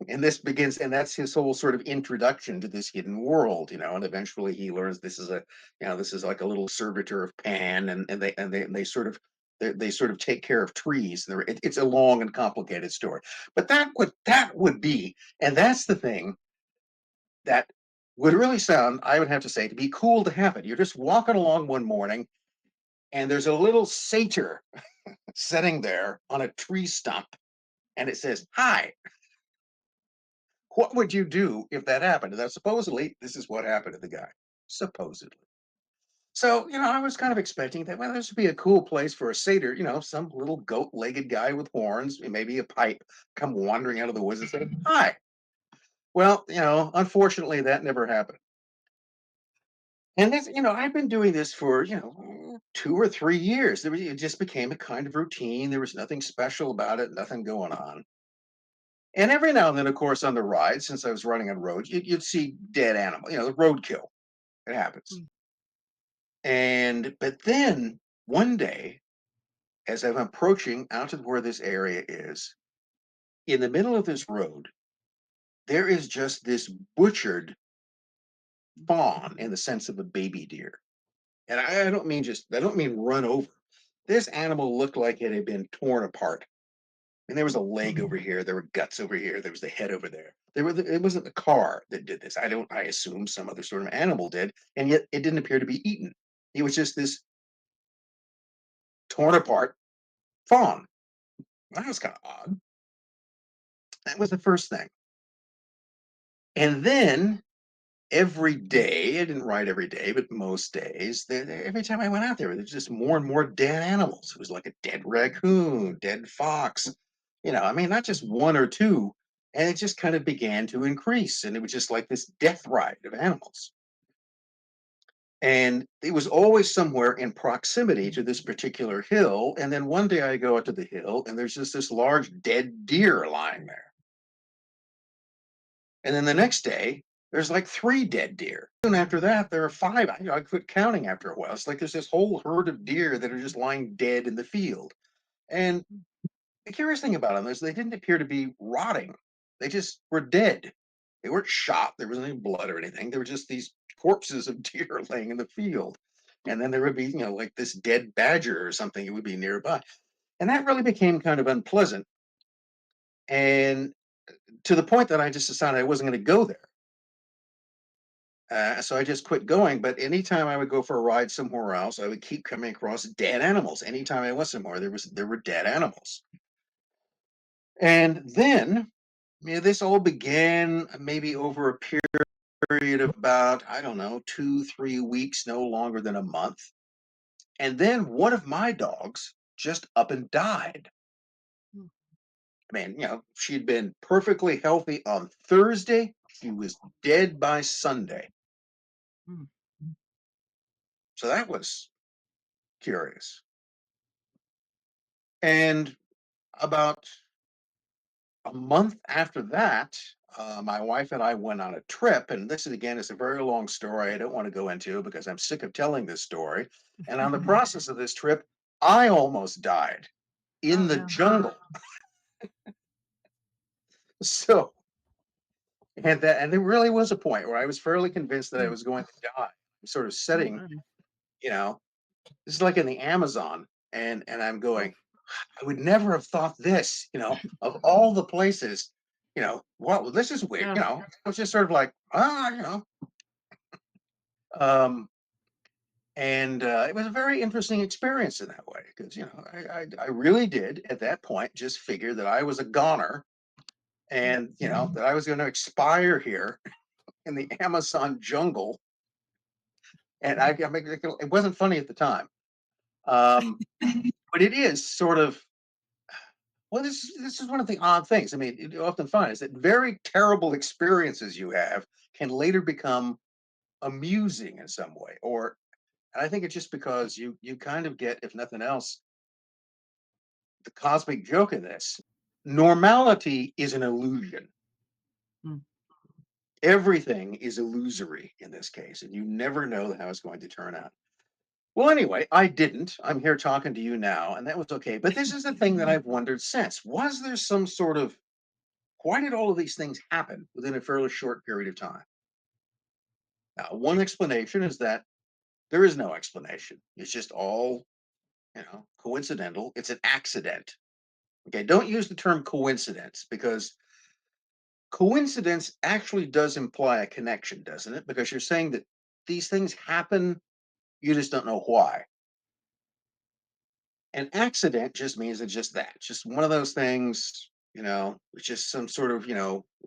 [SPEAKER 1] And this begins, and that's his whole sort of introduction to this hidden world, and eventually he learns this is like a little servitor of Pan, and they sort of, they sort of take care of trees. It's a long and complicated story, but that would be, and that's the thing that would really sound, I would have to say, to be cool to have it. You're just walking along one morning, and there's a little satyr sitting there on a tree stump, and it says, "Hi." What would you do if that happened? And supposedly, this is what happened to the guy. Supposedly. So, I was kind of expecting that, well, this would be a cool place for a satyr, some little goat-legged guy with horns, maybe a pipe, come wandering out of the woods and say, "Hi." Well, unfortunately, that never happened. And this, I've been doing this for, 2 or 3 years. It just became a kind of routine. There was nothing special about it, nothing going on. And every now and then, of course, on the ride, since I was running on roads, you'd see dead animal, roadkill. It happens.
[SPEAKER 3] Mm.
[SPEAKER 1] But then one day, as I'm approaching out to where this area is, in the middle of this road, there is just this butchered fawn in the sense of a baby deer. And I don't mean run over. This animal looked like it had been torn apart. And there was a leg over here, there were guts over here, there was the head over there. It wasn't the car that did this. I assume some other sort of animal did, and yet it didn't appear to be eaten. It was just this torn apart fawn. That was kind of odd. That was the first thing. And then every day, I didn't ride every day, but most days, every time I went out there was just more and more dead animals. It was like a dead raccoon, dead fox, not just one or two. And it just kind of began to increase. And it was just like this death ride of animals. And it was always somewhere in proximity to this particular hill. And then one day I go out to the hill, and there's just this large dead deer lying there. And then the next day, there's like 3 dead deer. Soon after that, there are 5. I quit counting after a while. It's like there's this whole herd of deer that are just lying dead in the field. And the curious thing about them is they didn't appear to be rotting. They just were dead. They weren't shot. There wasn't any blood or anything. They were just these corpses of deer laying in the field. And then there would be, like this dead badger or something. It would be nearby. And that really became kind of unpleasant. And to the point that I just decided I wasn't going to go there. So I just quit going. But anytime I would go for a ride somewhere else, I would keep coming across dead animals. Anytime I went somewhere, there were dead animals. And then, this all began maybe over a period of about, I don't know, 2, 3 weeks, no longer than a month. And then one of my dogs just up and died.
[SPEAKER 3] Hmm.
[SPEAKER 1] I mean, she'd been perfectly healthy on Thursday. She was dead by Sunday.
[SPEAKER 3] Hmm.
[SPEAKER 1] So that was curious. And about a month after that, my wife and I went on a trip. And this is a very long story I don't want to go into because I'm sick of telling this story. And on the process of this trip, I almost died in
[SPEAKER 3] Oh
[SPEAKER 1] the
[SPEAKER 3] no.
[SPEAKER 1] jungle. So And there really was a point where I was fairly convinced that I was going to die. I'm sort of
[SPEAKER 3] Oh,
[SPEAKER 1] sitting,
[SPEAKER 3] wow.
[SPEAKER 1] you know, this is like in the Amazon, and I'm
[SPEAKER 3] Oh,
[SPEAKER 1] going, I would never have thought this, of all the places, well, this is weird,
[SPEAKER 3] yeah.
[SPEAKER 1] I was just sort of like, um, and it was a very interesting experience in that way because, I really did at that point just figure that I was a goner and, that I was going to expire here in the Amazon jungle. And I mean, it wasn't funny at the time. Um, but it is sort of, well, this is one of the odd things. I mean, you often find is that very terrible experiences you have can later become amusing in some way. Or and I think it's just because you kind of get, if nothing else, the cosmic joke in this. Normality is an illusion.
[SPEAKER 3] Mm.
[SPEAKER 1] Everything is illusory in this case, and you never know how it's going to turn out. Well, anyway, I didn't. I'm here talking to you now, and that was okay. But this is the thing that I've wondered since. Was there some sort of why did all of these things happen within a fairly short period of time? Now, one explanation is that there is no explanation. It's just all, coincidental. It's an accident. Okay, don't use the term coincidence because coincidence actually does imply a connection, doesn't it? Because you're saying that these things happen, you just don't know why. An accident just means it's just that, just one of those things, it's just some sort of,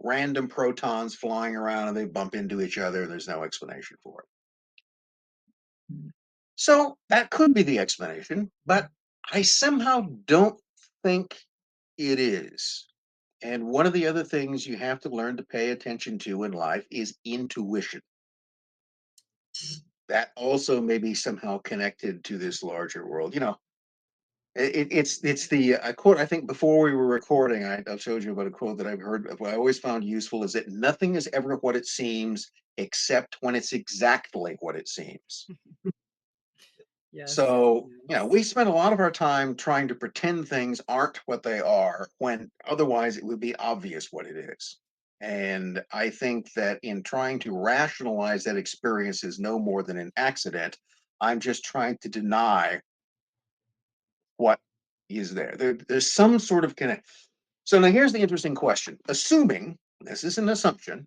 [SPEAKER 1] random protons flying around and they bump into each other. There's no explanation for it. So that could be the explanation, but I somehow don't think it is. And one of the other things you have to learn to pay attention to in life is intuition. That also may be somehow connected to this larger world. It's the a quote I think before we were recording. I showed you about a quote that I've heard. What I always found useful is that nothing is ever what it seems, except when it's exactly what it seems.
[SPEAKER 3] Yes.
[SPEAKER 1] So,
[SPEAKER 3] Yes.
[SPEAKER 1] we spend a lot of our time trying to pretend things aren't what they are when otherwise it would be obvious what it is. And I think that in trying to rationalize that experience is no more than an accident, I'm just trying to deny what is there. There's some sort of connect. So now here's the interesting question. Assuming, this is an assumption,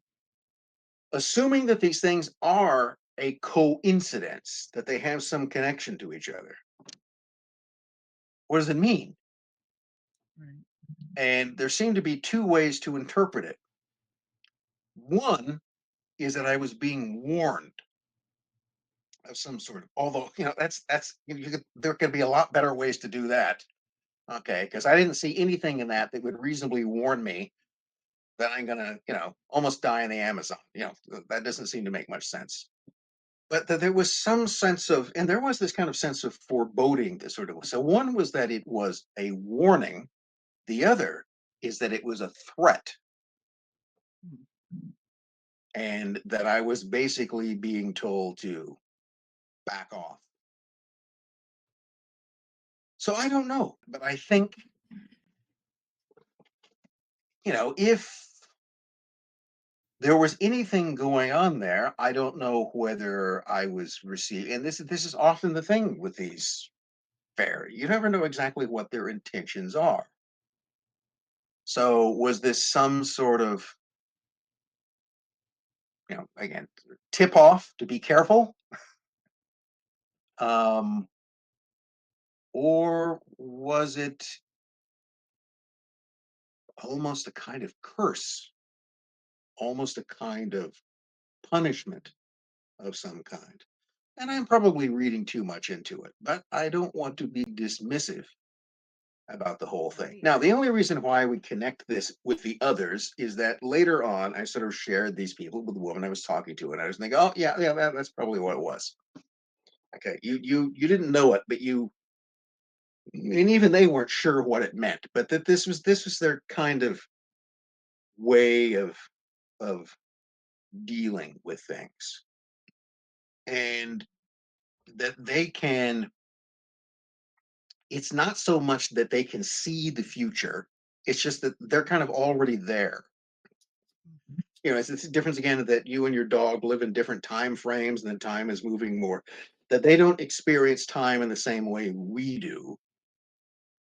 [SPEAKER 1] assuming that these things are a coincidence, that they have some connection to each other, what does it mean?
[SPEAKER 3] Right.
[SPEAKER 1] And there seem to be two ways to interpret it. One is that I was being warned of some sort of, although, there could be a lot better ways to do that. Okay, because I didn't see anything in that would reasonably warn me that I'm gonna, almost die in the Amazon. That doesn't seem to make much sense. But that there was some sense of, and there was this kind of sense of foreboding that sort of. So one was that it was a warning. The other is that it was a threat, and that I was basically being told to back off. So I don't know, but I think, if there was anything going on there, I don't know whether I was receiving, and this is often the thing with these fairy. You never know exactly what their intentions are. So was this some sort of, again, tip off to be careful? Um, or was it almost a kind of curse, almost a kind of punishment of some kind? And I'm probably reading too much into it, but I don't want to be dismissive about the whole thing.
[SPEAKER 3] Right.
[SPEAKER 1] Now, the only reason why we connect this with the others is that later on, I sort of shared these people with the woman I was talking to, and I was thinking, oh yeah, yeah, that's probably what it was. Okay, you didn't know it, but and even they weren't sure what it meant, but that this was their kind of way of dealing with things, and that they can. It's not so much that they can see the future; it's just that they're kind of already there. it's the difference again that you and your dog live in different time frames, and then time is moving more. That they don't experience time in the same way we do,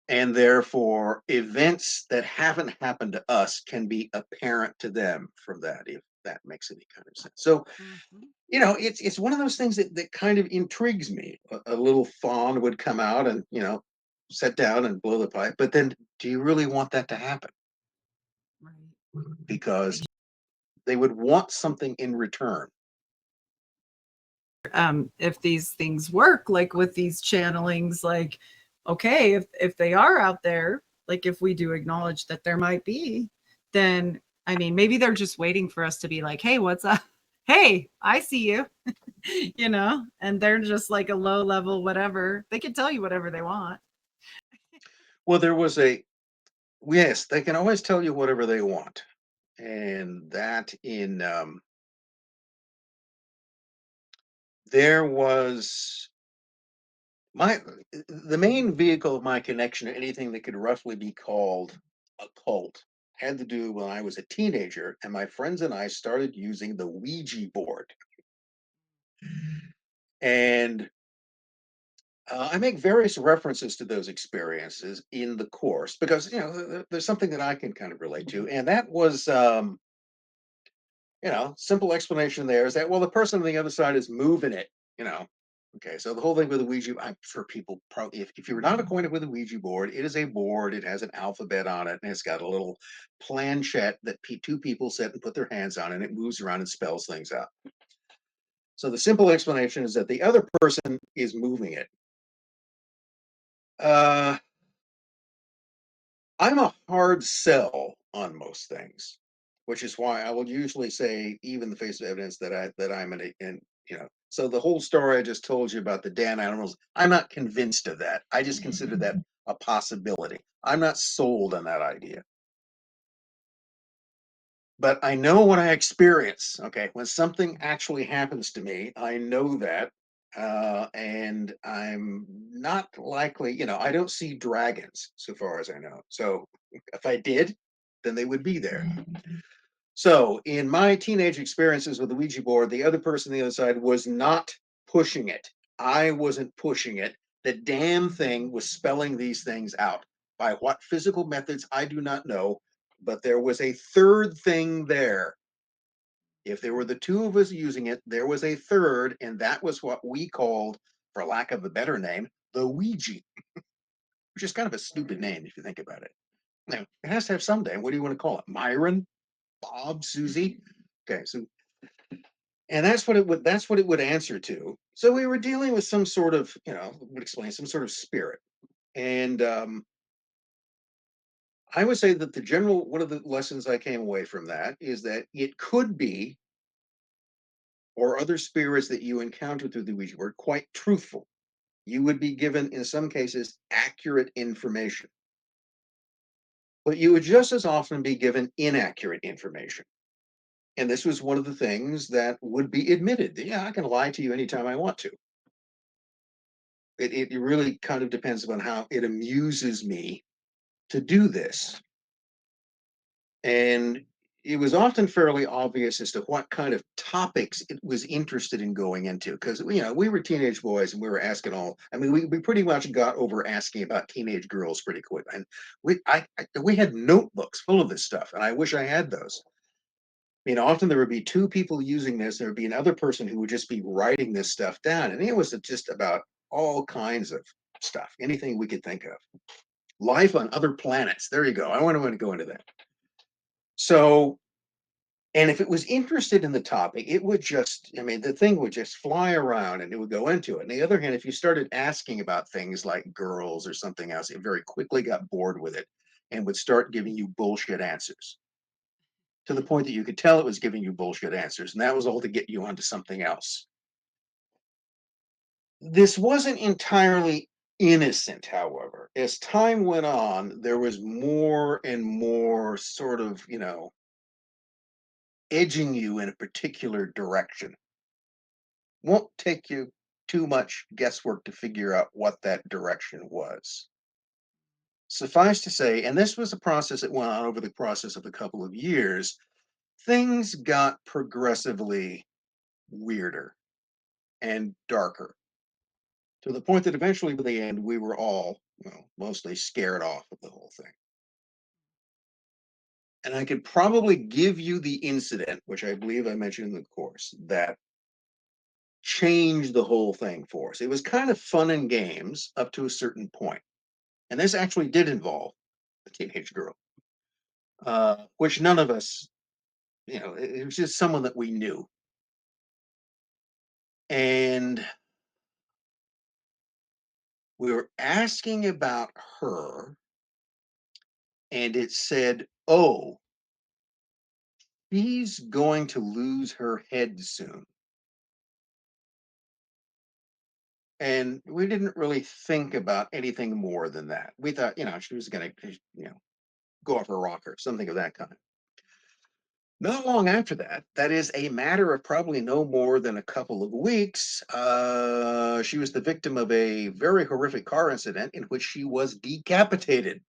[SPEAKER 1] and therefore events that haven't happened to us can be apparent to them from that, if that makes any kind of sense. So
[SPEAKER 3] Mhm.
[SPEAKER 1] it's one of those things that kind of intrigues me. A little fawn would come out and sit down and blow the pipe, but then do you really want that to happen?
[SPEAKER 3] Right.
[SPEAKER 1] Because they would want something in return.
[SPEAKER 3] If these things work, like with these channelings, like, okay, if they are out there, like if we do acknowledge that there might be, then I mean, maybe they're just waiting for us to be like, hey, what's up? Hey, I see you, and they're just like a low level whatever. They can tell you whatever they want.
[SPEAKER 1] Well, there was a yes, they can always tell you whatever they want, and that in there was my the main vehicle of my connection to anything that could roughly be called occult had to do when I was a teenager, and my friends and I started using the Ouija board. And I make various references to those experiences in the course because there's something that I can kind of relate to, and that was simple explanation there is that, well, the person on the other side is moving it, you know. Okay, so the whole thing with the Ouija, I'm sure people probably, if you're not acquainted with a Ouija board, it is a board. It has an alphabet on it, and it's got a little planchette that two people sit and put their hands on, and it moves around and spells things out. So the simple explanation is that the other person is moving it. Uh, I'm a hard sell on most things, which is why I will usually say, even the face of evidence, that I'm an. So the whole story I just told you about the Dan animals, I'm not convinced of that. I just consider that a possibility. I'm not sold on that idea. But I know when I experience, okay, when something actually happens to me, I know that. And I'm not likely, I don't see dragons so far as I know. So if I did, then they would be there. So in my teenage experiences with the Ouija board, the other person on the other side was not pushing it. I wasn't pushing it. The damn thing was spelling these things out. By what physical methods, I do not know, but there was a third thing there. If there were the two of us using it, there was a third, and that was what we called, for lack of a better name, the Ouija, which is kind of a stupid name if you think about it. Now, it has to have some name. What do you want to call it? Myron? Bob? Susie? Okay, so and that's what it would answer to. So we were dealing with some sort of, would explain some sort of spirit. And I would say that one of the lessons I came away from that is that it could be, or other spirits that you encounter through the Ouija board, quite truthful. You would be given, in some cases, accurate information, but you would just as often be given inaccurate information. And this was one of the things that would be admitted. Yeah, I can lie to you anytime I want to. It really kind of depends upon how it amuses me to do this. And it was often fairly obvious as to what kind of topics it was interested in going into, because we were teenage boys and we were asking all. I mean, we pretty much got over asking about teenage girls pretty quick, and we had notebooks full of this stuff, and I wish I had those. Often there would be two people using this. There would be another person who would just be writing this stuff down, and it was just about all kinds of stuff, anything we could think of. Life on other planets. There you go. I want to go into that. So, and if it was interested in the topic, it would just, the thing would just fly around and it would go into it. On the other hand, if you started asking about things like girls or something else, it very quickly got bored with it and would start giving you bullshit answers, to the point that you could tell it was giving you bullshit answers. And that was all to get you onto something else. This wasn't entirely innocent, however. As time went on, there was more and more sort of, edging you in a particular direction. Won't take you too much guesswork to figure out what that direction was. Suffice to say, and this was a process that went on over the process of a couple of years, things got progressively weirder and darker to the point that eventually, by the end, we were all, well, mostly scared off of the whole thing. And I could probably give you the incident, which I believe I mentioned in the course, that changed the whole thing for us. It was kind of fun and games up to a certain point. And this actually did involve a teenage girl, which none of us, it was just someone that we knew. And we were asking about her, and it said, oh, she's going to lose her head soon. And we didn't really think about anything more than that. We thought, she was going to, go off her rocker, something of that kind. Not long after that, that is a matter of probably no more than a couple of weeks, she was the victim of a very horrific car incident in which she was decapitated.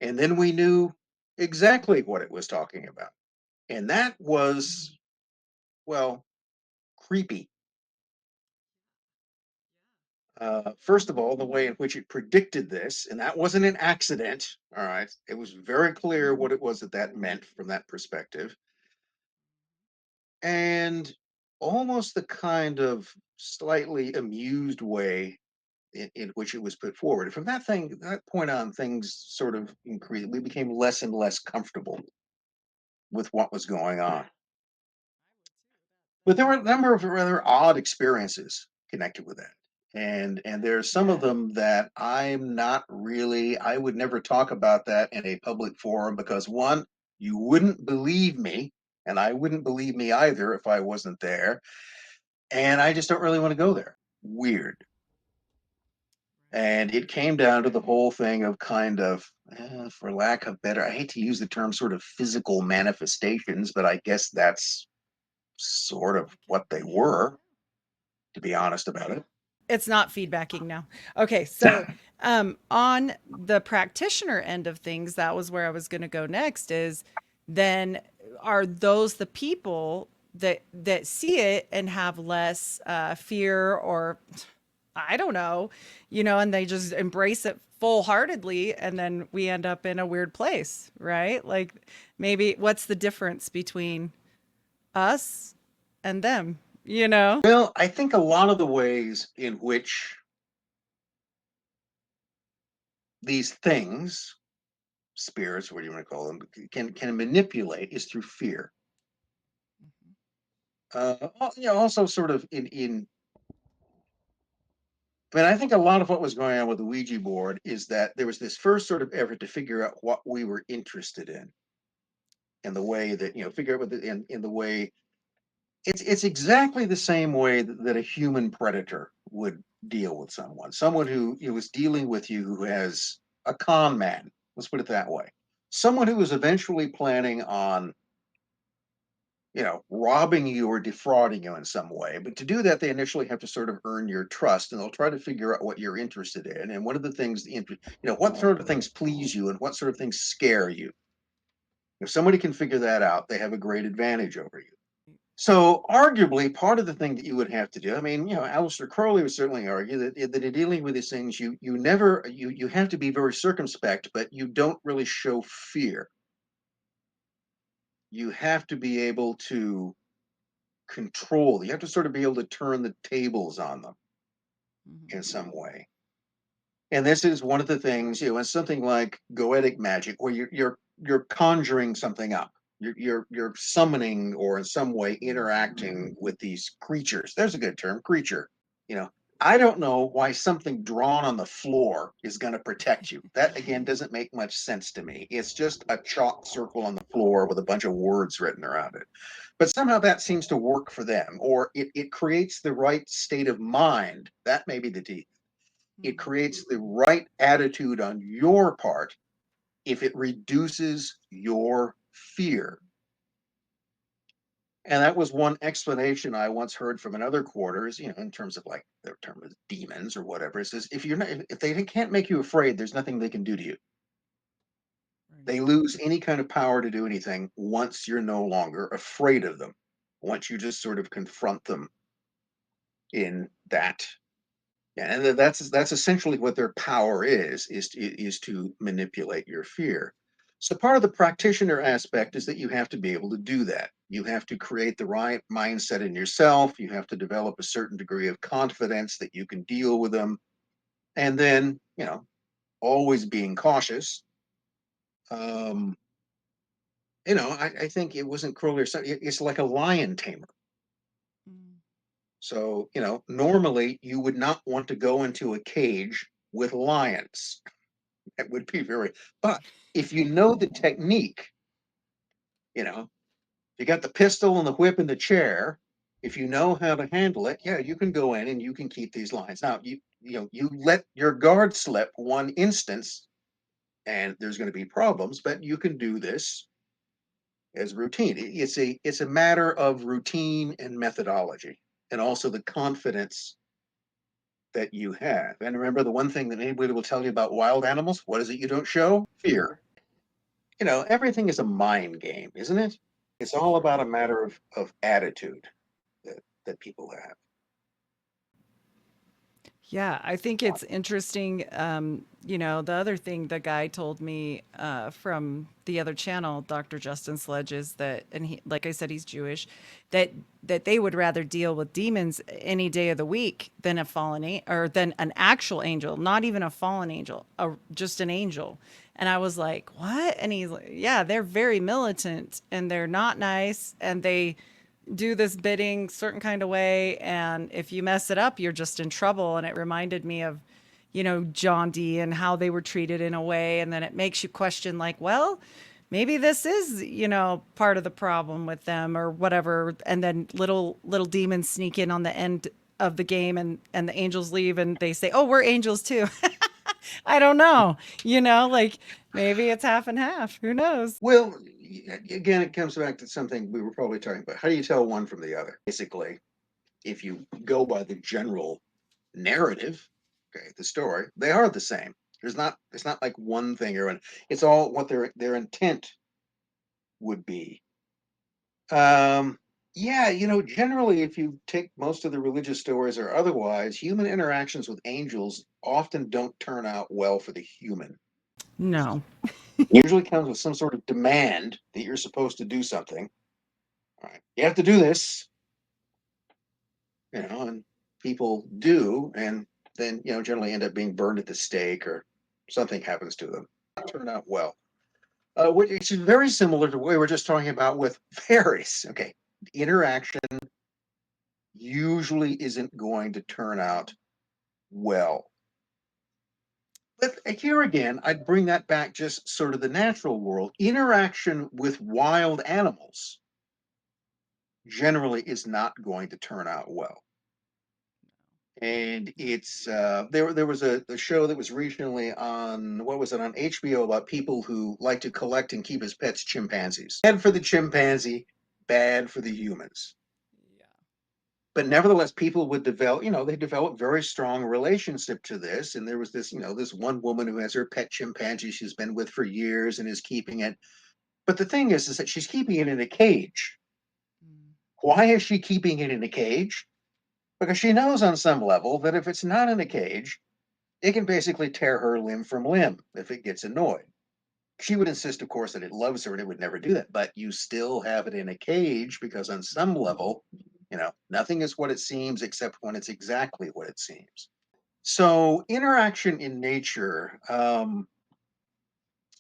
[SPEAKER 1] And then we knew exactly what it was talking about. And that was, well, creepy. First of all, the way in which it predicted this, and that wasn't an accident. All right. It was very clear what it was that that meant from that perspective. And almost the kind of slightly amused way in which it was put forward. From that point on, things sort of increased. We became less and less comfortable with what was going on. But there were a number of rather odd experiences connected with that. And there's some of them that I would never talk about that in a public forum because one, you wouldn't believe me, and I wouldn't believe me either if I wasn't there. And I just don't really want to go there. Weird. And it came down to the whole thing of kind of, for lack of better, I hate to use the term sort of physical manifestations, but I guess that's sort of what they were, to be honest about it.
[SPEAKER 3] It's not feedbacking now. Okay, so on the practitioner end of things, that was where I was going to go next. Is then are those the people that see it and have less fear or I don't know, and they just embrace it full heartedly, and then we end up in a weird place, right? Like maybe what's the difference between us and them?
[SPEAKER 1] Well, I think a lot of the ways in which these things, spirits, what do you want to call them, can manipulate is through fear. Also sort of but I think a lot of what was going on with the Ouija board is that there was this first sort of effort to figure out what we were interested in, and the way that figure out in the way it's exactly the same way that a human predator would deal with someone who was dealing with you, who has a con man. Let's put it that way. Someone who is eventually planning on robbing you or defrauding you in some way. But to do that, they initially have to sort of earn your trust, and they'll try to figure out what you're interested in. And one of the things, what sort of things please you and what sort of things scare you. If somebody can figure that out, they have a great advantage over you. So, arguably, part of the thing that you would have to do, I mean, Aleister Crowley would certainly argue that in dealing with these things, you have to be very circumspect, but you don't really show fear. You have to be able to control. You have to sort of be able to turn the tables on them in some way. And this is one of the things, it's something like goetic magic, where you're conjuring something up. You're summoning or in some way interacting with these creatures. There's a good term, creature. You know, I don't know why something drawn on the floor is going to protect you. That again doesn't make much sense to me. It's just a chalk circle on the floor with a bunch of words written around it. But somehow that seems to work for them, or it creates the right state of mind. That may be the key. It creates the right attitude on your part if it reduces your fear. And that was one explanation I once heard from another quarters, in terms of like their term is demons or whatever. It says if they can't make you afraid, there's nothing they can do to you. They lose any kind of power to do anything once you're no longer afraid of them. Once you just sort of confront them in that. And that's essentially what their power is to manipulate your fear. So part of the practitioner aspect is that you have to be able to do that. You have to create the right mindset in yourself. You have to develop a certain degree of confidence that you can deal with them. And then, always being cautious. Um, I think it wasn't Crowley or something. It's like a lion tamer.
[SPEAKER 4] Mm.
[SPEAKER 1] So, normally you would not want to go into a cage with lions. That would be but if you know the technique, you got the pistol and the whip and the chair. If you know how to handle it, yeah, you can go in and you can keep these lions. Now, you let your guard slip one instance and there's going to be problems, but you can do this as routine. It's a matter of routine and methodology, and also the confidence that you have. And remember, the one thing that anybody will tell you about wild animals, what is it you don't show? Fear. Everything is a mind game, isn't it? It's all about a matter of attitude that people have.
[SPEAKER 4] Yeah, I think it's interesting. The other thing the guy told me from the other channel, Dr. Justin Sledge, is that, and he, like I said, he's Jewish, that they would rather deal with demons any day of the week than or than an actual angel, not even a fallen angel, just an angel. And I was like, what? And he's like, yeah, they're very militant and they're not nice and they do this bidding certain kind of way, and if you mess it up you're just in trouble. And it reminded me of John Dee and how they were treated in a way, and then it makes you question, like, well, maybe this is part of the problem with them or whatever. And then little demons sneak in on the end of the game, and the angels leave and they say, oh, we're angels too. I don't know, like maybe it's half and half, who knows.
[SPEAKER 1] Well, again, it comes back to something we were probably talking about. How do you tell one from the other? Basically, if you go by the general narrative, okay, the story, they are the same. It's not like one thing or one. It's all what their intent would be. Yeah, generally, if you take most of the religious stories or otherwise, human interactions with angels often don't turn out well for the human.
[SPEAKER 4] No.
[SPEAKER 1] Usually comes with some sort of demand that you're supposed to do something. All right, you have to do this, and people do, and then generally end up being burned at the stake or something happens to them. Not turn out well. Which is very similar to what we were just talking about with fairies. Okay, interaction usually isn't going to turn out well. But here again, I'd bring that back just sort of the natural world. Interaction with wild animals generally is not going to turn out well. And it's there was a show that was recently on, what was it, on HBO, about people who like to collect and keep as pets chimpanzees. Bad for the chimpanzee, bad for the humans.
[SPEAKER 4] Yeah.
[SPEAKER 1] But nevertheless, people would develop, they develop very strong relationship to this. And there was this, this one woman who has her pet chimpanzee she's been with for years and is keeping it. But the thing is that she's keeping it in a cage.
[SPEAKER 4] Mm.
[SPEAKER 1] Why is she keeping it in a cage? Because she knows on some level that if it's not in a cage, it can basically tear her limb from limb if it gets annoyed. She would insist, of course, that it loves her and it would never do that. But you still have it in a cage because on some level, nothing is what it seems except when it's exactly what it seems. So interaction in nature,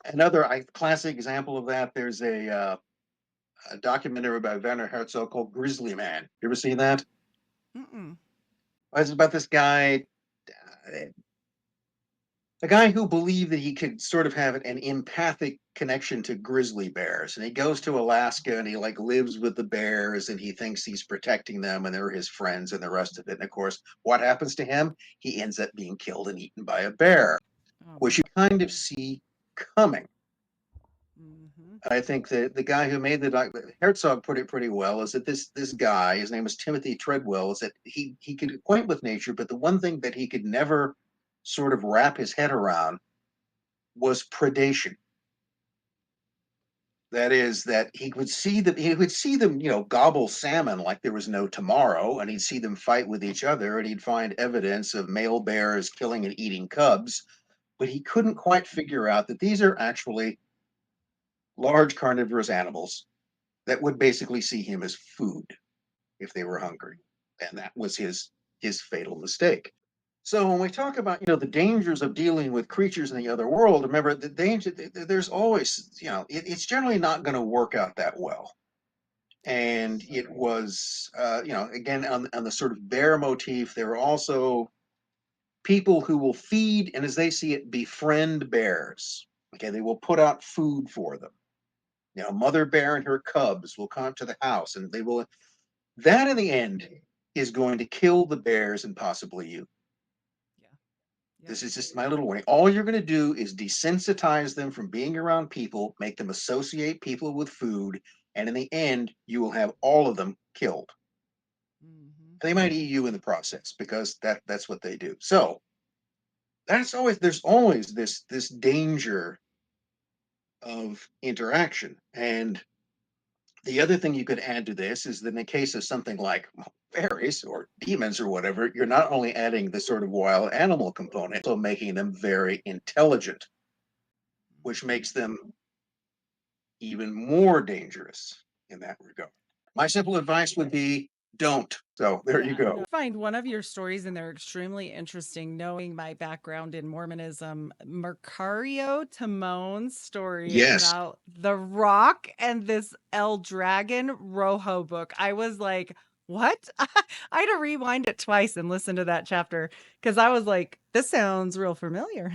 [SPEAKER 1] another classic example of that, there's a documentary by Werner Herzog called Grizzly Man. You ever seen that?
[SPEAKER 4] Mm-mm.
[SPEAKER 1] It's about this guy, a guy who believed that he could sort of have an empathic connection to grizzly bears. And he goes to Alaska and he lives with the bears and he thinks he's protecting them and they're his friends and the rest of it. And of course, what happens to him? He ends up being killed and eaten by a bear,
[SPEAKER 4] Oh,
[SPEAKER 1] which you kind of see coming.
[SPEAKER 4] mm-hmm.
[SPEAKER 1] I think that the guy who made Herzog put it pretty well, is that this guy, his name is Timothy Treadwell, is that he could acquaint with nature, but the one thing that he could never sort of wrap his head around was predation. That is, that he would see them, gobble salmon like there was no tomorrow, and he'd see them fight with each other, and he'd find evidence of male bears killing and eating cubs, but he couldn't quite figure out that these are actually large carnivorous animals that would basically see him as food if they were hungry. And that was his fatal mistake. So when we talk about, the dangers of dealing with creatures in the other world, remember the danger, there's always, it's generally not going to work out that well. And it was, again, on the sort of bear motif, there are also people who will feed and, as they see it, befriend bears. Okay, they will put out food for them. Mother bear and her cubs will come to the house, and they will. That in the end is going to kill the bears and possibly you.
[SPEAKER 4] Yeah. Yep.
[SPEAKER 1] This is just my little warning. All you're going to do is desensitize them from being around people, make them associate people with food, and in the end, you will have all of them killed. They might eat you in the process, because that's what they do. So there's always this danger of interaction. And the other thing you could add to this is that in the case of something like fairies or demons or whatever, you're not only adding the sort of wild animal component, also making them very intelligent, which makes them even more dangerous in that regard. My simple advice would be don't. So there you go.
[SPEAKER 4] I find one of your stories in there extremely interesting, knowing my background in Mormonism. Mercario Timon's story
[SPEAKER 1] Yes.
[SPEAKER 4] about the rock and this El Dragon Rojo book. I was like, what? I had to rewind it twice and listen to that chapter because I was like, this sounds real familiar.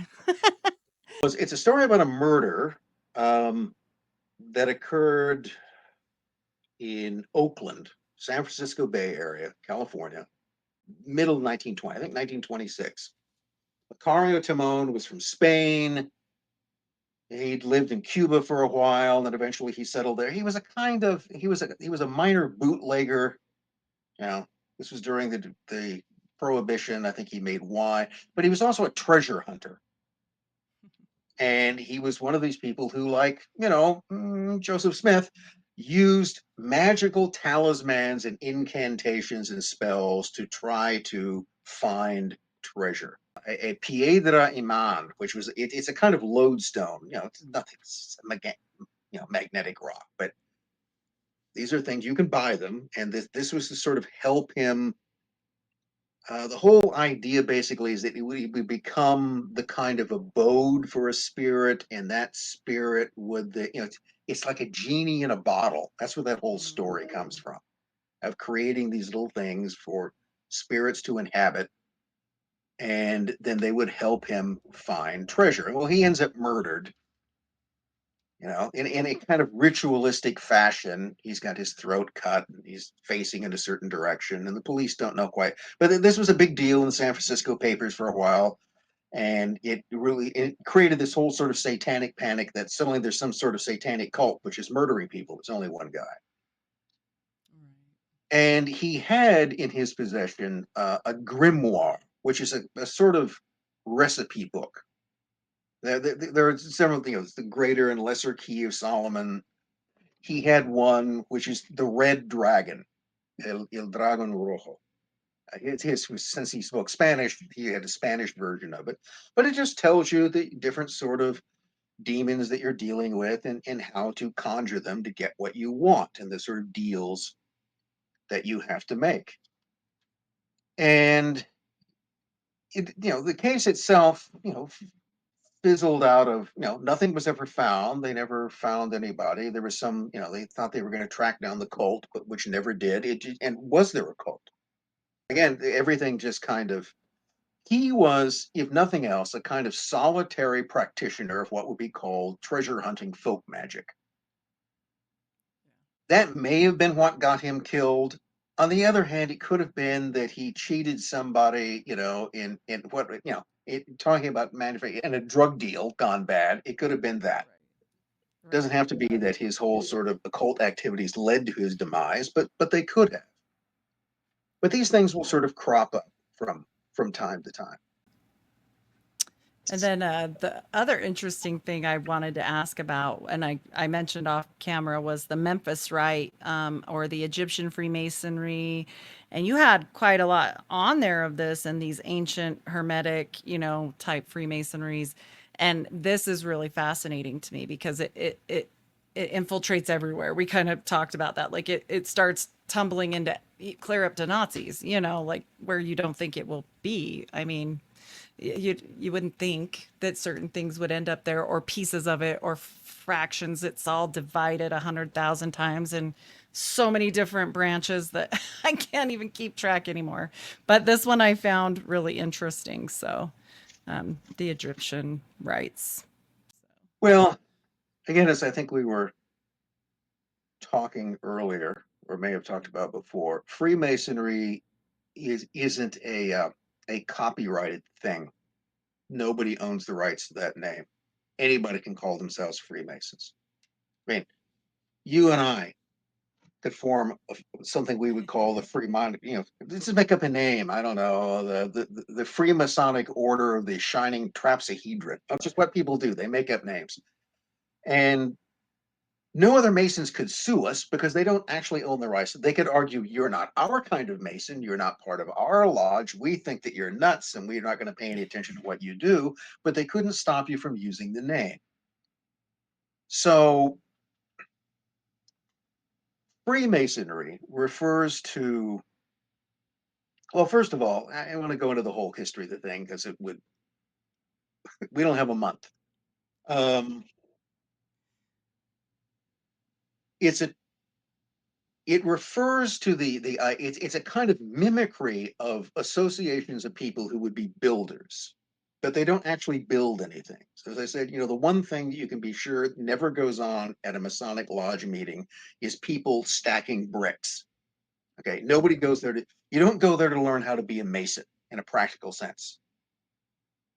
[SPEAKER 1] It's a story about a murder that occurred in Oakland, San Francisco Bay Area, California, middle of 1920, I think 1926. Macario Timon was from Spain. He'd lived in Cuba for a while, and then eventually he settled there. He was a minor bootlegger. This was during the Prohibition. I think he made wine, but he was also a treasure hunter. And he was one of these people who, like, Joseph Smith, used magical talismans and incantations and spells to try to find treasure. A piedra imán, which was it's a kind of lodestone. It's nothing. It's magnetic rock, but these are things you can buy them, and this was to sort of help him. The whole idea basically is that it would become the kind of abode for a spirit, and that spirit would, it's like a genie in a bottle. That's where that whole story comes from, of creating these little things for spirits to inhabit, and then they would help him find treasure. Well, he ends up murdered, in a kind of ritualistic fashion. He's got his throat cut, and he's facing in a certain direction, and the police don't know quite. But this was a big deal in the San Francisco papers for a while, and it created this whole sort of satanic panic that suddenly there's some sort of satanic cult which is murdering people. It's only one guy. And he had in his possession a grimoire, which is a sort of recipe book. There are several things, the Greater and Lesser Key of Solomon. He had one which is the Red Dragon, El Dragón Rojo. Since he spoke Spanish, he had a Spanish version of it. But it just tells you the different sort of demons that you're dealing with, and how to conjure them to get what you want, and the sort of deals that you have to make. And the case itself, fizzled out of, nothing was ever found. They never found anybody. There was some, they thought they were going to track down the cult, but which never did. And was there a cult? Again, everything just kind of, he was, if nothing else, a kind of solitary practitioner of what would be called treasure hunting folk magic. That may have been what got him killed. On the other hand, it could have been that he cheated somebody, in what, talking about manufacturing and a drug deal gone bad. It could have been that. It doesn't have to be that his whole sort of occult activities led to his demise, but they could have. But these things will sort of crop up from time to time.
[SPEAKER 4] And then the other interesting thing I wanted to ask about, and I mentioned off camera, was the Memphis Rite, or the Egyptian Freemasonry. And you had quite a lot on there of this and these ancient Hermetic, type Freemasonries. And this is really fascinating to me because it infiltrates everywhere. We kind of talked about that. Like it starts tumbling into clear up to Nazis, like where you don't think it will be. I mean, you wouldn't think that certain things would end up there, or pieces of it, or fractions. It's all divided 100,000 times in so many different branches that I can't even keep track anymore. But this one I found really interesting. So the Egyptian rites.
[SPEAKER 1] Well, again, as I think we were talking earlier, or may have talked about before, Freemasonry isn't a copyrighted thing. Nobody owns the rights to that name. Anybody can call themselves Freemasons. I mean, you and I could form something we would call the Freemasonic. Let's just make up a name. I don't know, the Freemasonic Order of the Shining Trapsahedron. That's just what people do. They make up names, and no other Masons could sue us because they don't actually own the rights. They could argue, you're not our kind of Mason. You're not part of our lodge. We think that you're nuts and we're not going to pay any attention to what you do. But they couldn't stop you from using the name. So Freemasonry refers to, well, first of all, I want to go into the whole history of the thing because we don't have a month. Um, it's a it refers to it's a kind of mimicry of associations of people who would be builders, but they don't actually build anything. So as I said, the one thing that you can be sure never goes on at a Masonic lodge meeting is people stacking bricks. Okay, nobody goes there you don't go there to learn how to be a Mason in a practical sense,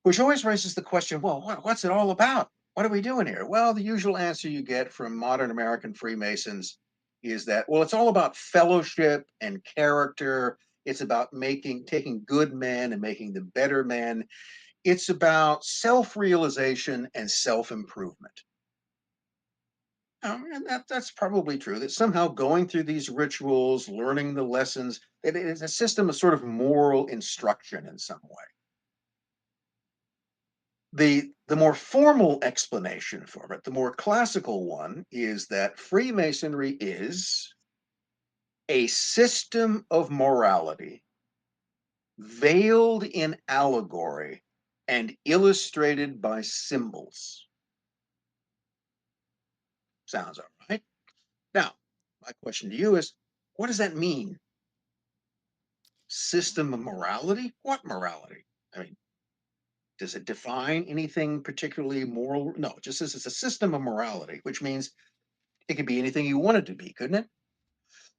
[SPEAKER 1] which always raises the question, well, what's it all about? What are we doing here? Well, the usual answer you get from modern American Freemasons is that, well, it's all about fellowship and character. It's about taking good men and making them better men. It's about self-realization and self-improvement. And that's probably true, that somehow going through these rituals, learning the lessons, it is a system of sort of moral instruction in some way. The more formal explanation for it, the more classical one, is that Freemasonry is a system of morality veiled in allegory and illustrated by symbols. Sounds all right. Now, my question to you is, what does that mean? System of morality? What morality? I mean, does it define anything particularly moral? No, it just says it's a system of morality, which means it could be anything you want it to be, couldn't it?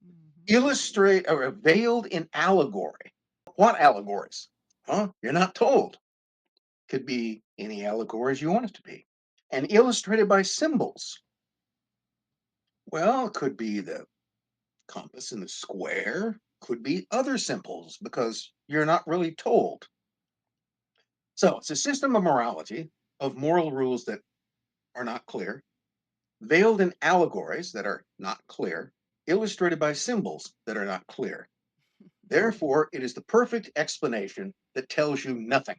[SPEAKER 4] Mhm.
[SPEAKER 1] Illustrate or veiled in allegory. What allegories? Huh? You're not told. Could be any allegories you want it to be. And illustrated by symbols. Well, it could be the compass and the square, could be other symbols because you're not really told. So it's a system of morality, of moral rules that are not clear, veiled in allegories that are not clear, illustrated by symbols that are not clear. Therefore, it is the perfect explanation that tells you nothing.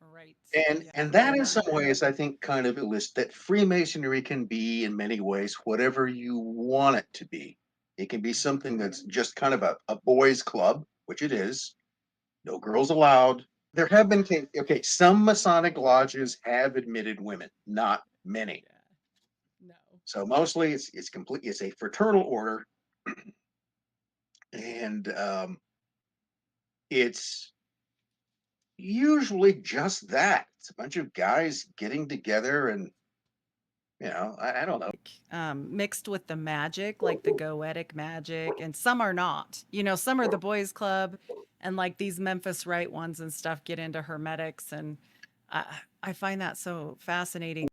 [SPEAKER 4] Right.
[SPEAKER 1] And
[SPEAKER 4] Yeah.
[SPEAKER 1] that in some ways, I think, kind of illustrates that Freemasonry can be in many ways whatever you want it to be. It can be something that's just kind of a boys' club, which it is, no girls allowed. There have been okay, some Masonic lodges have admitted women, not many.
[SPEAKER 4] Yeah. No.
[SPEAKER 1] So mostly it's complete. It's a fraternal order, and it's usually just that. It's a bunch of guys getting together, and I don't know.
[SPEAKER 4] Mixed with the magic, like the goetic magic, and some are not. Some are the boys' club, and like these Memphis Rite ones and stuff get into hermetics, and I, I find that so fascinating.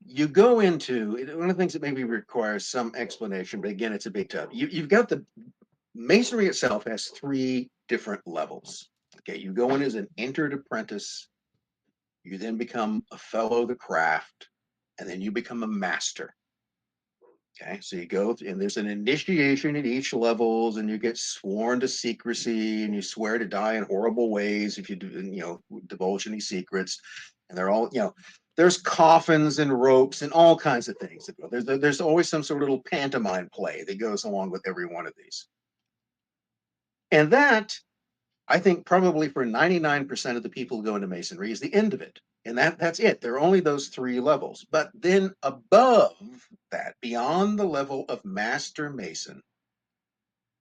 [SPEAKER 1] You go into one of the things that maybe requires some explanation, but again, it's a big tub. You've got the masonry itself has three different levels. Okay, you go in as an entered apprentice, You then become a fellow of the craft, and then you become a master. Okay, so you go and there's an initiation at each levels, and you get sworn to secrecy, and you swear to die in horrible ways if you do, divulge any secrets. And they're all, there's coffins and ropes and all kinds of things. There's always some sort of little pantomime play that goes along with every one of these. And that, I think, probably for 99% of the people who go into Masonry is the end of it. And that's it. There are only those 3 levels. But then above that, beyond the level of Master Mason,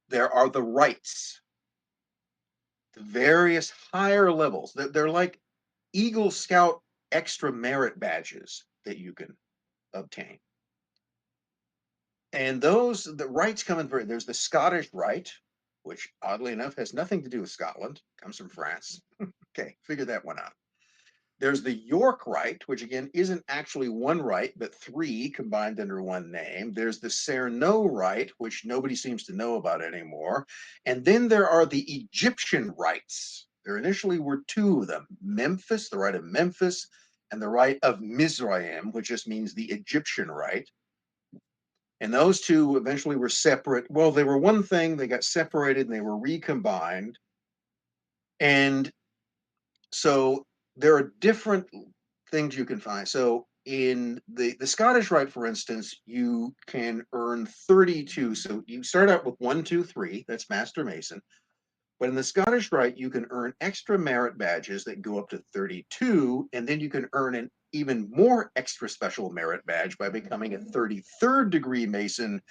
[SPEAKER 1] there are the rites, the various higher levels. They're like Eagle Scout extra merit badges that you can obtain. And the rites come in there's the Scottish rite, which oddly enough has nothing to do with Scotland, comes from France. Okay, figure that one out. There's the York Rite, which again isn't actually one rite, but 3 combined under one name. There's the Cerno Rite, which nobody seems to know about anymore. And then there are the Egyptian rites. There initially were 2 of them, Memphis, the Rite of Memphis, and the Rite of Mizraim, which just means the Egyptian rite. And those 2 eventually were separate. Well, they were one thing, they got separated, and they were recombined. And so there are different things you can find. So in the Scottish Rite, for instance, you can earn 32. So you start out with 1, 2, 3. That's Master Mason. But in the Scottish Rite, you can earn extra merit badges that go up to 32, and then you can earn an even more extra special merit badge by becoming a 33rd degree Mason,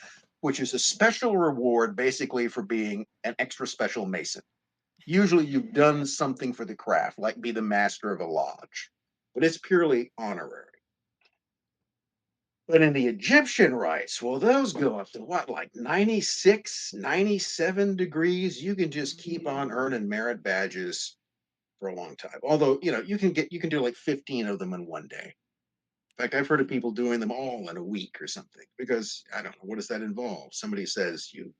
[SPEAKER 1] which is a special reward basically for being an extra special Mason. Usually you've done something for the craft, like be the master of a lodge, but it's purely honorary. But in the Egyptian rites, well, those go up to what, like 96, 97 degrees? You can just keep on earning merit badges for a long time. Although, you can do like 15 of them in one day. In fact, I've heard of people doing them all in a week or something, because I don't know, what does that involve? Somebody says you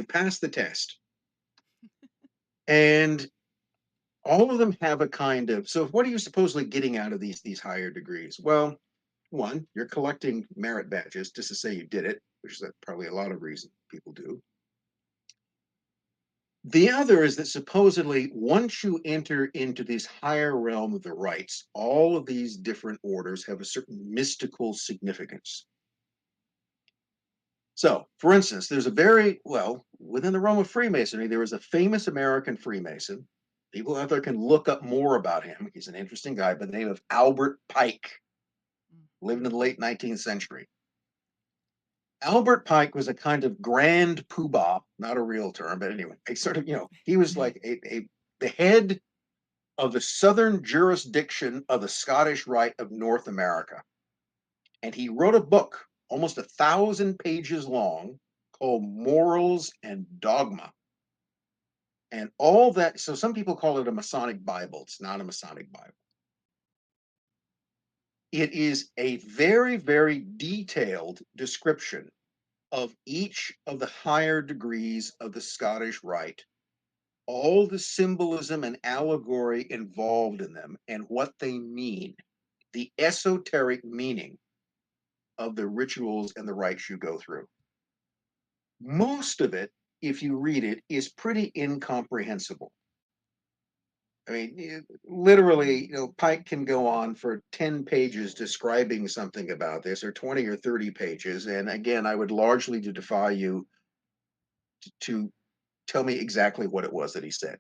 [SPEAKER 1] passed the test. And all of them have a kind of, so what are you supposedly getting out of these higher degrees? Well, one, you're collecting merit badges just to say you did it, which is probably a lot of reason people do. The other is that supposedly once you enter into this higher realm of the rites, all of these different orders have a certain mystical significance. So, for instance, there's within the realm of Freemasonry, there was a famous American Freemason. People out there can look up more about him. He's an interesting guy by the name of Albert Pike, lived in the late 19th century. Albert Pike was a kind of grand poobah, not a real term, but anyway, he was like the head of the southern jurisdiction of the Scottish Rite of North America. And he wrote a book, almost 1,000 pages long, called Morals and Dogma. And all that, so some people call it a Masonic Bible. It's not a Masonic Bible. It is a very, very detailed description of each of the higher degrees of the Scottish Rite, all the symbolism and allegory involved in them, and what they mean, the esoteric meaning of the rituals and the rites you go through. Most of it, if you read it, is pretty incomprehensible. I mean, literally, Pike can go on for 10 pages describing something about this, or 20 or 30 pages. And again, I would largely defy you to tell me exactly what it was that he said.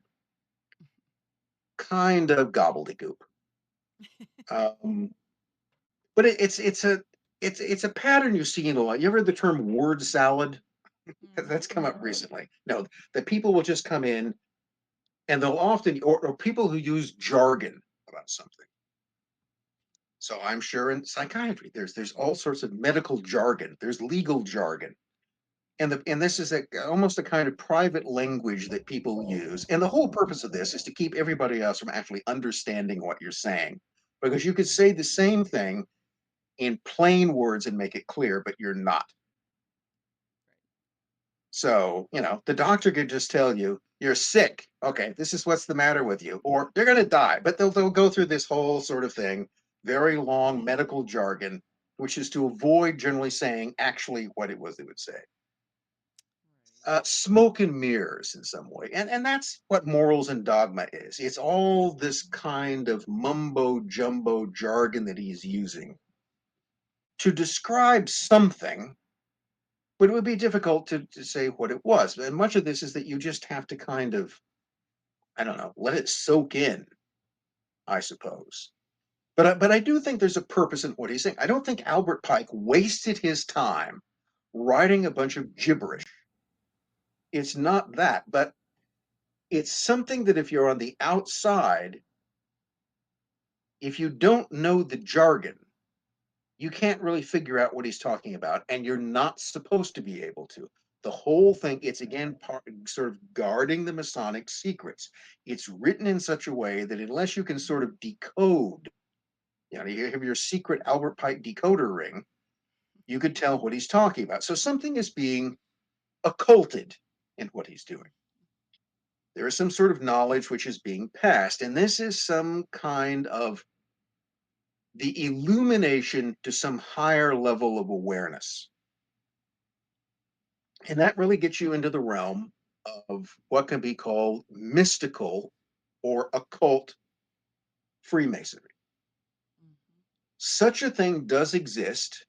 [SPEAKER 1] Kind of gobbledygook. But it's a pattern you see in a lot. You ever heard the term word salad? That's come up recently. No, that people will just come in and they'll often, or people who use jargon about something. So I'm sure in psychiatry, there's all sorts of medical jargon. There's legal jargon. And this is almost a kind of private language that people use. And the whole purpose of this is to keep everybody else from actually understanding what you're saying. Because you could say the same thing in plain words and make it clear, but you're not. So, the doctor could just tell you, you're sick. Okay, this is what's the matter with you, or you're going to die. But they'll go through this whole sort of thing, very long medical jargon, which is to avoid generally saying actually what it was they would say. Smoke and mirrors in some way. And that's what morals and dogma is. It's all this kind of mumbo jumbo jargon that he's using to describe something, but it would be difficult to say what it was. And much of this is that you just have to kind of, I don't know, let it soak in, I suppose. But I do think there's a purpose in what he's saying. I don't think Albert Pike wasted his time writing a bunch of gibberish. It's not that, but it's something that if you're on the outside, if you don't know the jargon, you can't really figure out what he's talking about, and you're not supposed to be able to. The whole thing, it's again sort of guarding the Masonic secrets. It's written in such a way that unless you can sort of decode, you have your secret Albert Pike decoder ring, you could tell what he's talking about. So something is being occulted in what he's doing. There is some sort of knowledge which is being passed, and this is some kind of the illumination to some higher level of awareness. And that really gets you into the realm of what can be called mystical or occult Freemasonry. Such a thing does exist,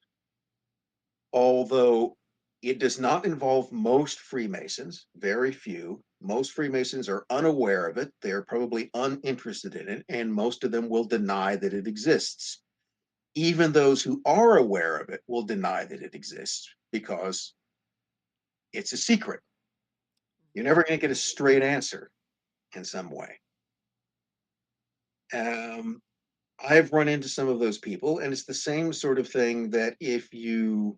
[SPEAKER 1] although it does not involve most Freemasons, very few. Most Freemasons are unaware of it. They're probably uninterested in it, and most of them will deny that it exists. Even those who are aware of it will deny that it exists because it's a secret. You're never going to get a straight answer in some way. I've run into some of those people, and it's the same sort of thing that if you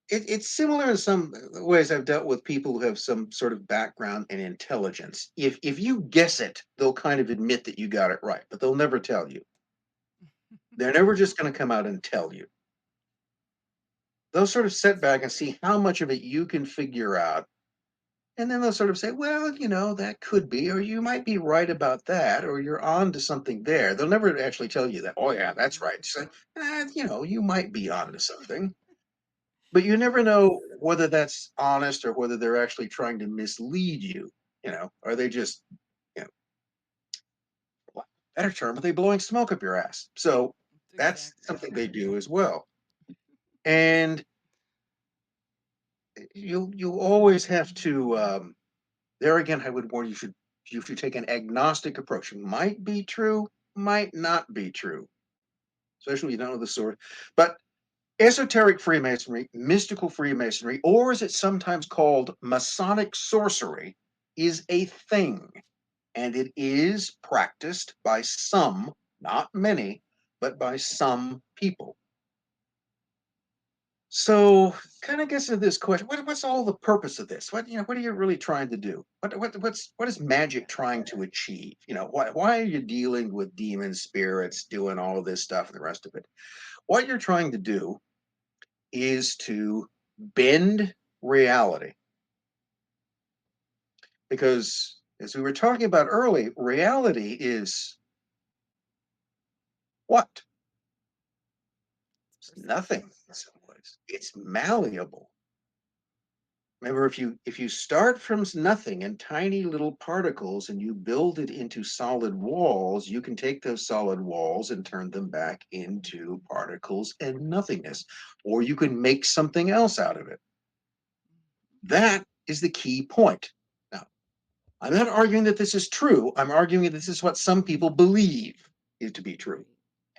[SPEAKER 1] it's similar in some ways. I've dealt with people who have some sort of background in intelligence. If you guess it, they'll kind of admit that you got it right, but they'll never tell you. They're never just going to come out and tell you. They'll sort of sit back and see how much of it you can figure out. And then they'll sort of say, well, that could be, or you might be right about that, or you're on to something there. They'll never actually tell you that, oh, yeah, that's right. So, you might be on to something. But you never know whether that's honest or whether they're actually trying to mislead you. Are they just, better term, are they blowing smoke up your ass? So that's something they do as well. And you always have to, there again, I would warn you should take an agnostic approach. It might be true, might not be true, especially when you don't know the source. But esoteric Freemasonry, mystical Freemasonry, or as it's sometimes called, Masonic sorcery, is a thing, and it is practiced by some, not many, but by some people. So, kind of gets into this question: what's all the purpose of this? What are you really trying to do? What is magic trying to achieve? Why are you dealing with demons, spirits, doing all of this stuff, and the rest of it? What you're trying to do is to bend reality. Because as we were talking about earlier, reality is what? It's nothing in some ways. It's malleable. Remember, if you start from nothing in tiny little particles and you build it into solid walls, you can take those solid walls and turn them back into particles and nothingness, or you can make something else out of it. That is the key point. Now, I'm not arguing that this is true. I'm arguing that this is what some people believe is to be true,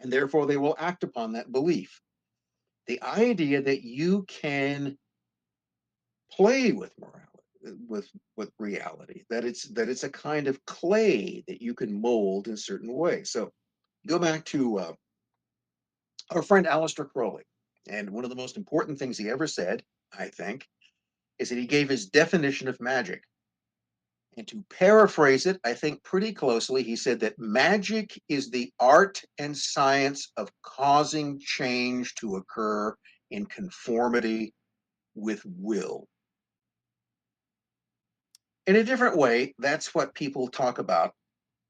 [SPEAKER 1] and therefore they will act upon that belief. The idea that you can play with morality, with reality, that it's a kind of clay that you can mold in certain ways. So go back to our friend Aleister Crowley, and one of the most important things he ever said, I think, is that he gave his definition of magic. And to paraphrase it, I think pretty closely, he said that magic is the art and science of causing change to occur in conformity with will. In a different way, that's what people talk about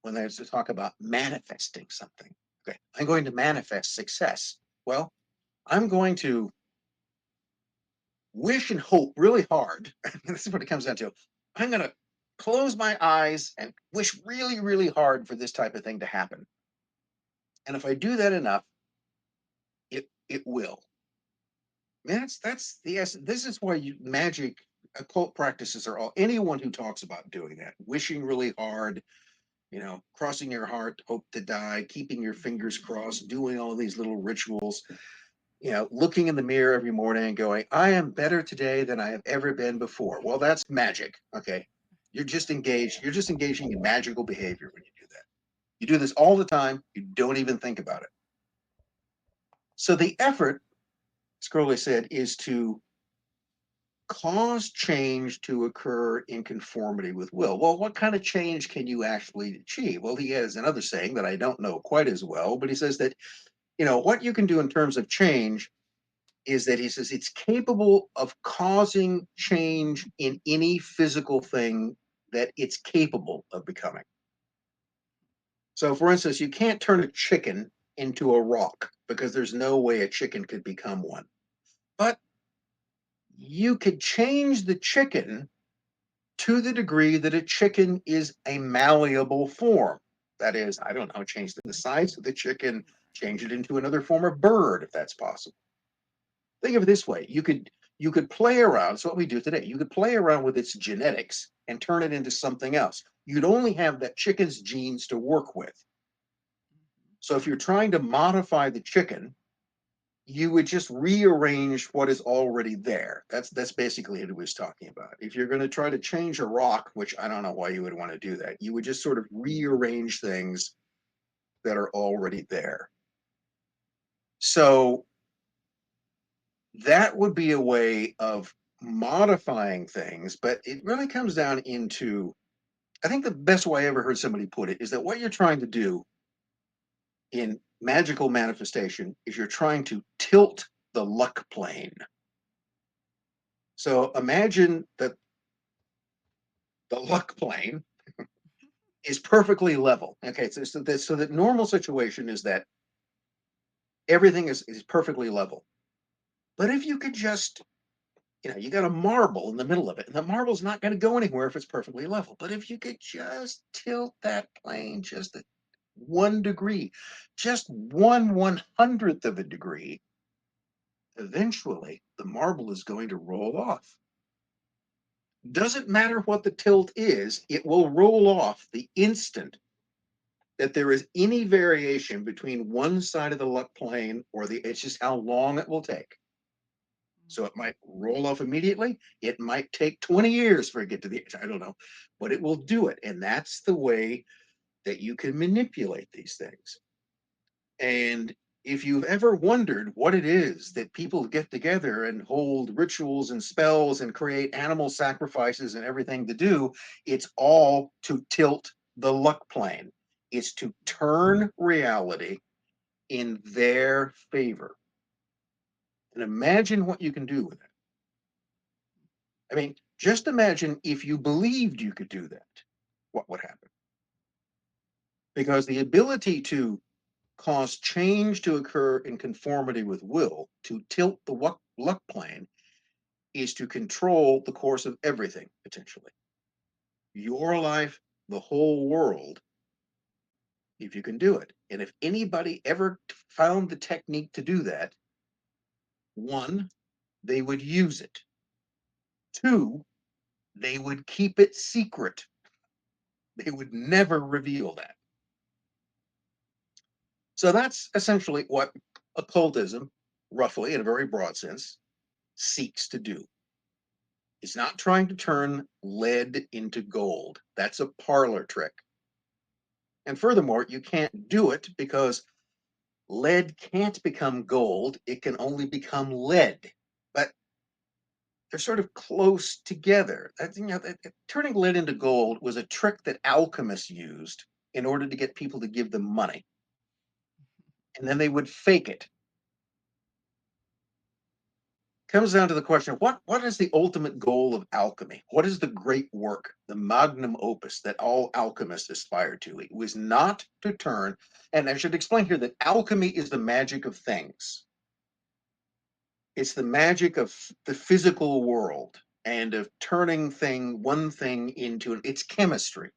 [SPEAKER 1] when they talk about manifesting something. Okay, I'm going to manifest success. Well, I'm going to wish and hope really hard. This is what it comes down to. I'm going to close my eyes and wish really, really hard for this type of thing to happen. And if I do that enough, it will. That's the essence. This is why magic, occult practices are all. Anyone who talks about doing that, wishing really hard, crossing your heart, hope to die, keeping your fingers crossed, doing all these little rituals, looking in the mirror every morning and going, I am better today than I have ever been before. Well, that's magic. Okay. You're just engaging in magical behavior when you do that. You do this all the time. You don't even think about it. So the effort, as Crowley said, is to cause change to occur in conformity with will. Well, what kind of change can you actually achieve? Well, he has another saying that I don't know quite as well, but he says that, what you can do in terms of change is that he says it's capable of causing change in any physical thing that it's capable of becoming. So, for instance, you can't turn a chicken into a rock because there's no way a chicken could become one. But you could change the chicken to the degree that a chicken is a malleable form. That is, I don't know, change the size of the chicken, change it into another form of bird, if that's possible. Think of it this way: you could play around. It's what we do today. You could play around with its genetics and turn it into something else. You'd only have that chicken's genes to work with. So if you're trying to modify the chicken, you would just rearrange what is already there. That's basically what he was talking about. If you're going to try to change a rock, which I don't know why you would want to do that, you would just sort of rearrange things that are already there. So that would be a way of modifying things, but it really comes down into, I think the best way I ever heard somebody put it is that what you're trying to do in magical manifestation is you're trying to tilt the luck plane. So imagine that the luck plane is perfectly level. Okay, so the normal situation is that everything is perfectly level. But if you could just, you got a marble in the middle of it, and the marble's not going to go anywhere if it's perfectly level. But if you could just tilt that plane just 1 degree, just 1/100th of a degree, eventually the marble is going to roll off. Doesn't matter what the tilt is, it will roll off the instant that there is any variation between one side of the luck plane or it's just how long it will take. So it might roll off immediately. It might take 20 years for it to get to the edge. I don't know, but it will do it. And that's the way that you can manipulate these things. And if you've ever wondered what it is that people get together and hold rituals and spells and create animal sacrifices and everything to do, it's all to tilt the luck plane. It's to turn reality in their favor. And imagine what you can do with it. I mean, just imagine if you believed you could do that, what would happen? Because the ability to cause change to occur in conformity with will, to tilt the luck plane, is to control the course of everything, potentially. Your life, the whole world, if you can do it. And if anybody ever found the technique to do that, one, they would use it. Two, they would keep it secret. They would never reveal that. So that's essentially what occultism, roughly in a very broad sense, seeks to do. It's not trying to turn lead into gold. That's a parlor trick. And furthermore, you can't do it because lead can't become gold. It can only become lead. But they're sort of close together. Turning lead into gold was a trick that alchemists used in order to get people to give them money. And then they would fake it. comes down to the question of what is the ultimate goal of alchemy? What is the great work, the magnum opus that all alchemists aspire to? It was not to turn, and I should explain here that alchemy is the magic of things. It's the magic of the physical world and of turning one thing into it's chemistry.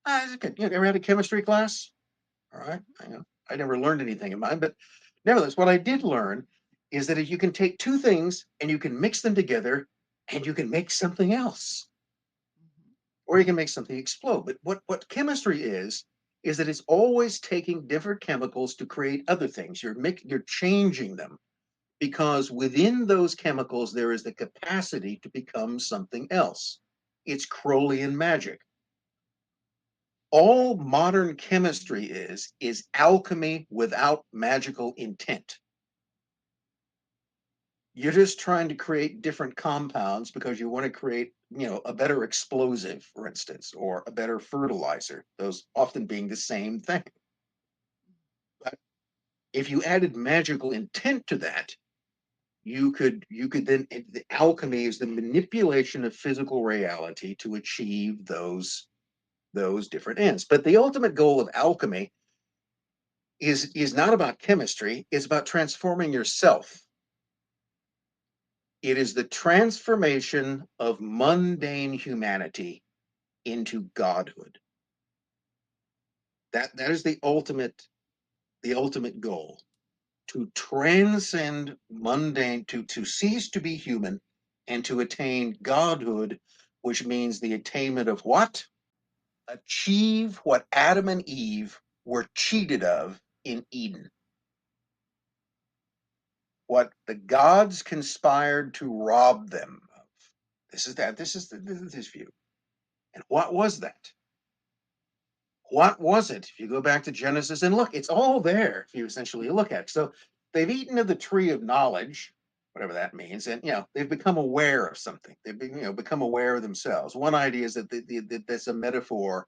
[SPEAKER 1] You ever had a chemistry class? All right. I never learned anything in mine, but nevertheless, what I did learn is that if you can take two things and you can mix them together and you can make something else, or you can make something explode. But what chemistry is that it's always taking different chemicals to create other things. You're changing them because within those chemicals there is the capacity to become something else. It's Crowleyan magic. All modern chemistry is alchemy without magical intent. You're just trying to create different compounds because you want to create, a better explosive, for instance, or a better fertilizer, those often being the same thing. But if you added magical intent to that, you could then, the alchemy is the manipulation of physical reality to achieve those different ends. But the ultimate goal of alchemy is not about chemistry, it's about transforming yourself. It is the transformation of mundane humanity into godhood. That is the ultimate goal. To transcend mundane, to cease to be human and to attain godhood, which means the attainment of what? Achieve what Adam and Eve were cheated of in Eden. What the gods conspired to rob them of. This is his view. And what was that? What was it? If you go back to Genesis and look, it's all there if you essentially look at it. So they've eaten of the tree of knowledge, whatever that means, and they've become aware of something. They've become aware of themselves. One idea is that that's a metaphor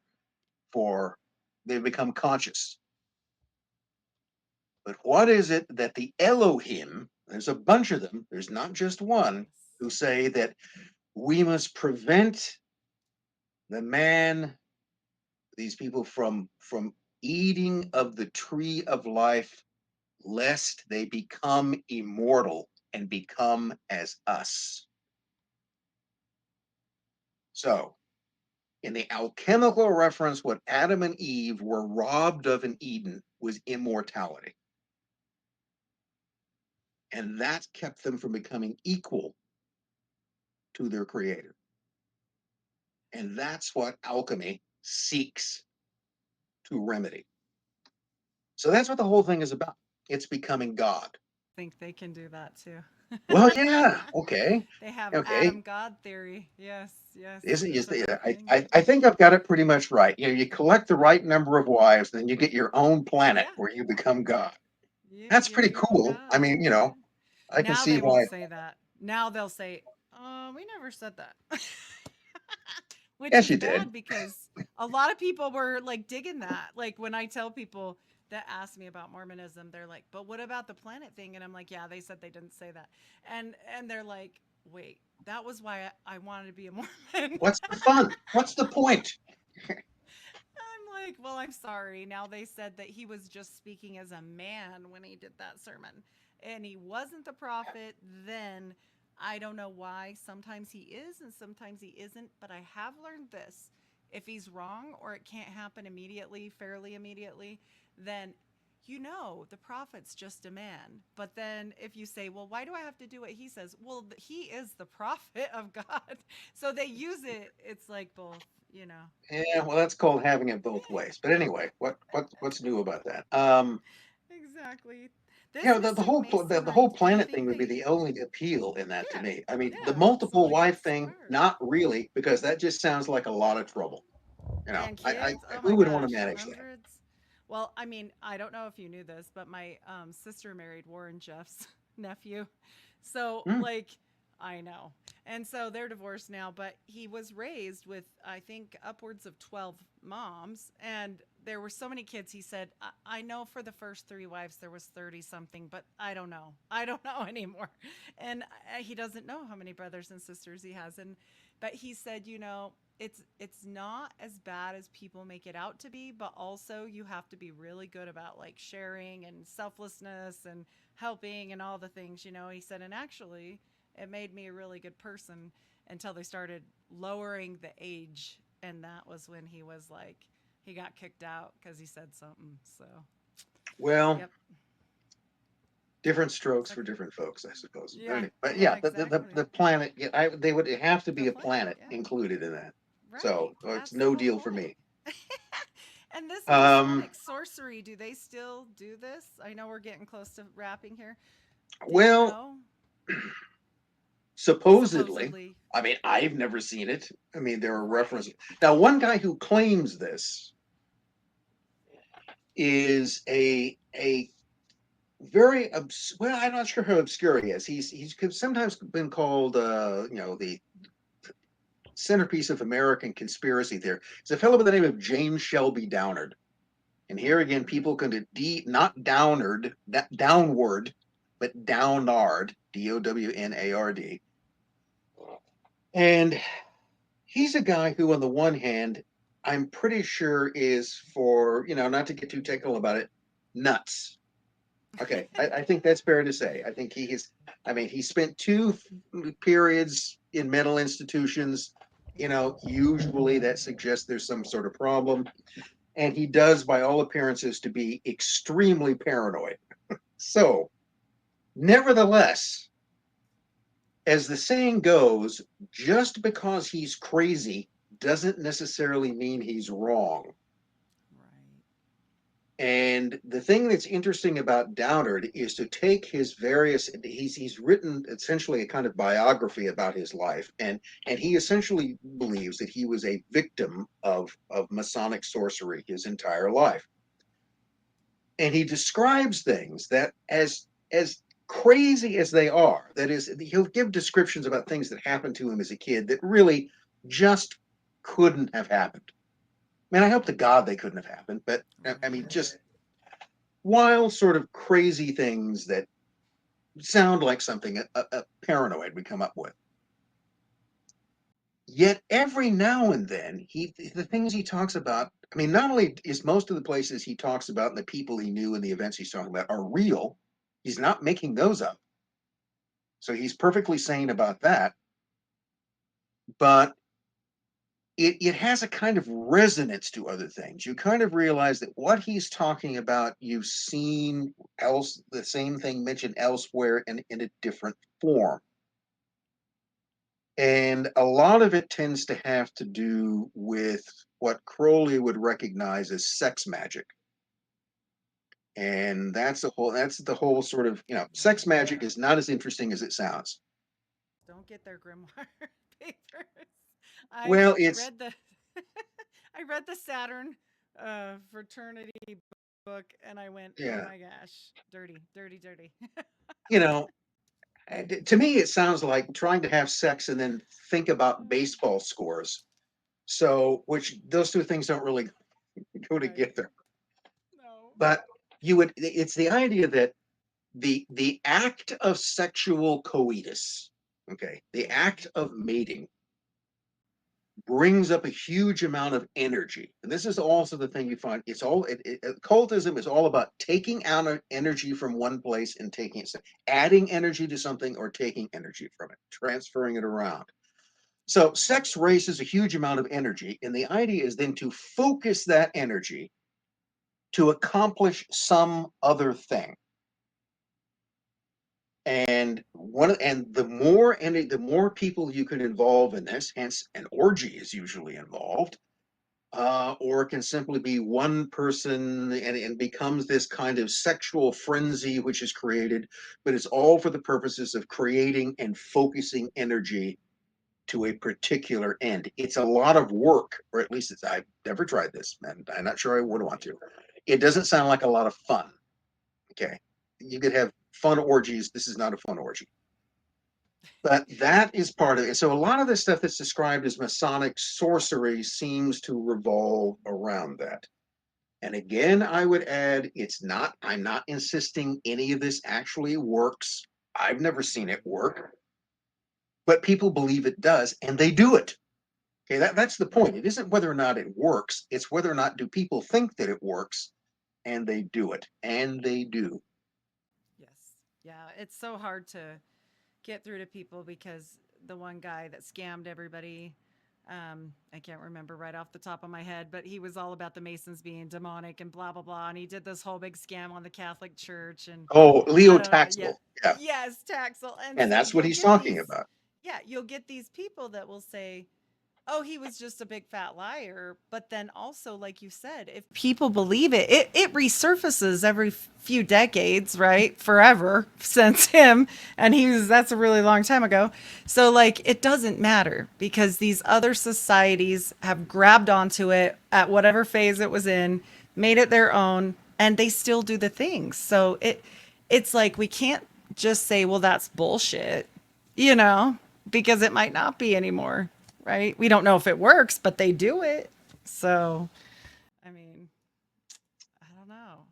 [SPEAKER 1] for they've become conscious. But what is it that the Elohim, there's a bunch of them, there's not just one, who say that we must prevent the man, these people from eating of the tree of life, lest they become immortal and become as us. So, in the alchemical reference, what Adam and Eve were robbed of in Eden was immortality. And that kept them from becoming equal to their creator. And that's what alchemy seeks to remedy. So that's what the whole thing is about. It's becoming God.
[SPEAKER 4] Think they can do that too.
[SPEAKER 1] Well, yeah, okay,
[SPEAKER 4] They have
[SPEAKER 1] okay.
[SPEAKER 4] Adam God theory. Yes, yes.
[SPEAKER 1] Isn't
[SPEAKER 4] There's
[SPEAKER 1] is
[SPEAKER 4] a whole
[SPEAKER 1] I,
[SPEAKER 4] thing.
[SPEAKER 1] I I think I've got it pretty much right. You collect the right number of wives, then you get your own planet
[SPEAKER 4] Yeah,
[SPEAKER 1] where you become God. That's
[SPEAKER 4] you're
[SPEAKER 1] pretty
[SPEAKER 4] your own
[SPEAKER 1] cool. I
[SPEAKER 4] God.
[SPEAKER 1] mean,
[SPEAKER 4] Yeah.
[SPEAKER 1] I can
[SPEAKER 4] Now
[SPEAKER 1] see
[SPEAKER 4] they won't
[SPEAKER 1] why.
[SPEAKER 4] say that. Now they'll say, we never said that." Which
[SPEAKER 1] Yes,
[SPEAKER 4] is
[SPEAKER 1] you did.
[SPEAKER 4] bad because a lot of people were like digging that. Like when I tell people that ask me about Mormonism, they're like, "But what about the planet thing?" And I'm like, "Yeah, they said they didn't say that." And they're like, "Wait, that was why I wanted to be a Mormon."
[SPEAKER 1] What's the fun? What's the point?
[SPEAKER 4] I'm like, "Well, I'm sorry. Now they said that he was just speaking as a man when he did that sermon, and he wasn't the prophet then." I don't know why. Sometimes he is and sometimes he isn't, but I have learned this. If he's wrong or it can't happen immediately, fairly immediately, then the prophet's just a man. But then if you say, well, why do I have to do what he says? Well, he is the prophet of God. So they use it. It's like both.
[SPEAKER 1] Yeah, well, that's called having it both ways. But anyway, what's new about that?
[SPEAKER 4] Exactly. This
[SPEAKER 1] The
[SPEAKER 4] Mystic
[SPEAKER 1] whole
[SPEAKER 4] Mason,
[SPEAKER 1] the whole
[SPEAKER 4] do you
[SPEAKER 1] planet thing
[SPEAKER 4] think
[SPEAKER 1] would be
[SPEAKER 4] they.
[SPEAKER 1] the only appeal in that to
[SPEAKER 4] Yeah.
[SPEAKER 1] me. I mean, the
[SPEAKER 4] Yeah. It's
[SPEAKER 1] multiple
[SPEAKER 4] only good
[SPEAKER 1] wife thing,
[SPEAKER 4] start.
[SPEAKER 1] not really, because that just sounds like a lot of trouble.
[SPEAKER 4] And
[SPEAKER 1] I
[SPEAKER 4] kids, oh
[SPEAKER 1] who
[SPEAKER 4] my
[SPEAKER 1] would want to
[SPEAKER 4] gosh,
[SPEAKER 1] manage that?
[SPEAKER 4] hundreds. Well, I mean, I don't know if you knew this, but my sister married Warren Jeff's nephew. So,
[SPEAKER 1] Hmm.
[SPEAKER 4] like, I know. And so they're divorced now, but he was raised with, I think, upwards of 12 moms. And there were so many kids. He said, I know for the first 3 wives there was 30 something, but I don't know. I don't know anymore. And he doesn't know how many brothers and sisters he has. But he said, it's not as bad as people make it out to be, but also you have to be really good about like sharing and selflessness and helping and all the things. He said, and actually it made me a really good person until they started lowering the age, and that was when he was like, he got kicked out because he said something. So
[SPEAKER 1] Well,
[SPEAKER 4] yep.
[SPEAKER 1] different strokes
[SPEAKER 4] So,
[SPEAKER 1] for different folks, I suppose.
[SPEAKER 4] yeah,
[SPEAKER 1] But
[SPEAKER 4] yeah,
[SPEAKER 1] yeah,
[SPEAKER 4] exactly.
[SPEAKER 1] the planet, yeah, they would have to
[SPEAKER 4] The
[SPEAKER 1] be a
[SPEAKER 4] planet,
[SPEAKER 1] planet
[SPEAKER 4] yeah.
[SPEAKER 1] included in that. So
[SPEAKER 4] Right,
[SPEAKER 1] it's
[SPEAKER 4] that's the
[SPEAKER 1] no
[SPEAKER 4] whole
[SPEAKER 1] deal for
[SPEAKER 4] point.
[SPEAKER 1] me.
[SPEAKER 4] And this
[SPEAKER 1] Um,
[SPEAKER 4] Masonic sorcery, do they still do this? I know we're getting close to wrapping here. Do you
[SPEAKER 1] well,
[SPEAKER 4] know?
[SPEAKER 1] supposedly,
[SPEAKER 4] Supposedly.
[SPEAKER 1] I mean, I've never seen it. I mean, there are
[SPEAKER 4] Right.
[SPEAKER 1] references. Now, one guy who claims this is a very well, I'm not sure how obscure he is. He's sometimes been called, the centerpiece of American conspiracy theory. It's a fellow by the name of James Shelby Downard. And here again, people can not downard, downward, but downard, Downard. And he's a guy who, on the one hand, I'm pretty sure is for, not to get too technical about it, nuts. Okay, I think that's fair to say. I think he spent 2 periods in mental institutions. Usually that suggests there's some sort of problem. And he does, by all appearances, to be extremely paranoid. So, nevertheless, as the saying goes, just because he's crazy doesn't necessarily mean he's wrong.
[SPEAKER 4] Right.
[SPEAKER 1] And the thing that's interesting about Downard is to take his various he's written essentially a kind of biography about his life, and he essentially believes that he was a victim of Masonic sorcery his entire life. And he describes things that as crazy as they are, that is, he'll give descriptions about things that happened to him as a kid that really just couldn't have happened. I mean, I hope to God they couldn't have happened, but I mean,
[SPEAKER 4] Right.
[SPEAKER 1] just wild, sort of crazy things that sound like something a paranoid would come up with. Yet every now and then, the things he talks about. I mean, not only is most of the places he talks about and the people he knew and the events he's talking about are real, he's not making those up. So he's perfectly sane about that. But it has a kind of resonance to other things. You kind of realize that what he's talking about, you've seen the same thing mentioned elsewhere in a different form. And a lot of it tends to have to do with what Crowley would recognize as sex magic. And that's the whole sort of, sex
[SPEAKER 4] Right.
[SPEAKER 1] magic is not as interesting as it sounds.
[SPEAKER 4] Don't get their grimoire papers. I
[SPEAKER 1] Well, it's
[SPEAKER 4] read the I read the Saturn fraternity book, and I went, "Oh
[SPEAKER 1] yeah,
[SPEAKER 4] my gosh, dirty, dirty, dirty."
[SPEAKER 1] you know, to me it sounds like trying to have sex and then think about baseball scores. So, which those two things don't really go
[SPEAKER 4] Right.
[SPEAKER 1] together.
[SPEAKER 4] No.
[SPEAKER 1] But it's the idea that the act of sexual coitus, okay, the act of mating brings up a huge amount of energy. And this is also the thing you find. Occultism is all about taking out energy from one place and taking it, adding energy to something or taking energy from it, transferring it around. So sex raises a huge amount of energy, and the idea is then to focus that energy to accomplish some other thing. And the more people you can involve in this, hence an orgy is usually involved, or it can simply be one person, and becomes this kind of sexual frenzy which is created, but it's all for the purposes of creating and focusing energy to a particular end. It's a lot of work, or at least I've never tried this, and I'm not sure I would want to. It doesn't sound like a lot of fun. Okay, you could have fun orgies. This is not a fun orgy. But that is part of it. So a lot of the stuff that's described as Masonic sorcery seems to revolve around that. And again, I would add, I'm not insisting any of this actually works. I've never seen it work, but people believe it does, and they do it. Okay, that's the point. It isn't whether or not it works, it's whether or not do people think that it works, and they do it, and they do.
[SPEAKER 4] Yes. Yeah, it's so hard to get through to people because the one guy that scammed everybody, I can't remember right off the top of my head, but he was all about the Masons being demonic and blah blah blah, and he did this whole big scam on the Catholic Church, and
[SPEAKER 1] Oh, Leo
[SPEAKER 4] I don't know. Yeah.
[SPEAKER 1] Taxel. Yeah,
[SPEAKER 4] Yes, Taxel. And
[SPEAKER 1] and
[SPEAKER 4] so
[SPEAKER 1] that's what
[SPEAKER 4] you'll
[SPEAKER 1] he's
[SPEAKER 4] get
[SPEAKER 1] talking
[SPEAKER 4] these,
[SPEAKER 1] about.
[SPEAKER 4] yeah, you'll get these people that will say, oh, he was just a big fat liar. But then also, like you said, if people believe it, it resurfaces every few decades, right? Forever since him. And that's a really long time ago. So, like, it doesn't matter because these other societies have grabbed onto it at whatever phase it was in, made it their own, and they still do the things. So it's like we can't just say, well, that's bullshit, you know, because it might not be anymore, right? We don't know if it works, but they do it. So, I mean, I don't know.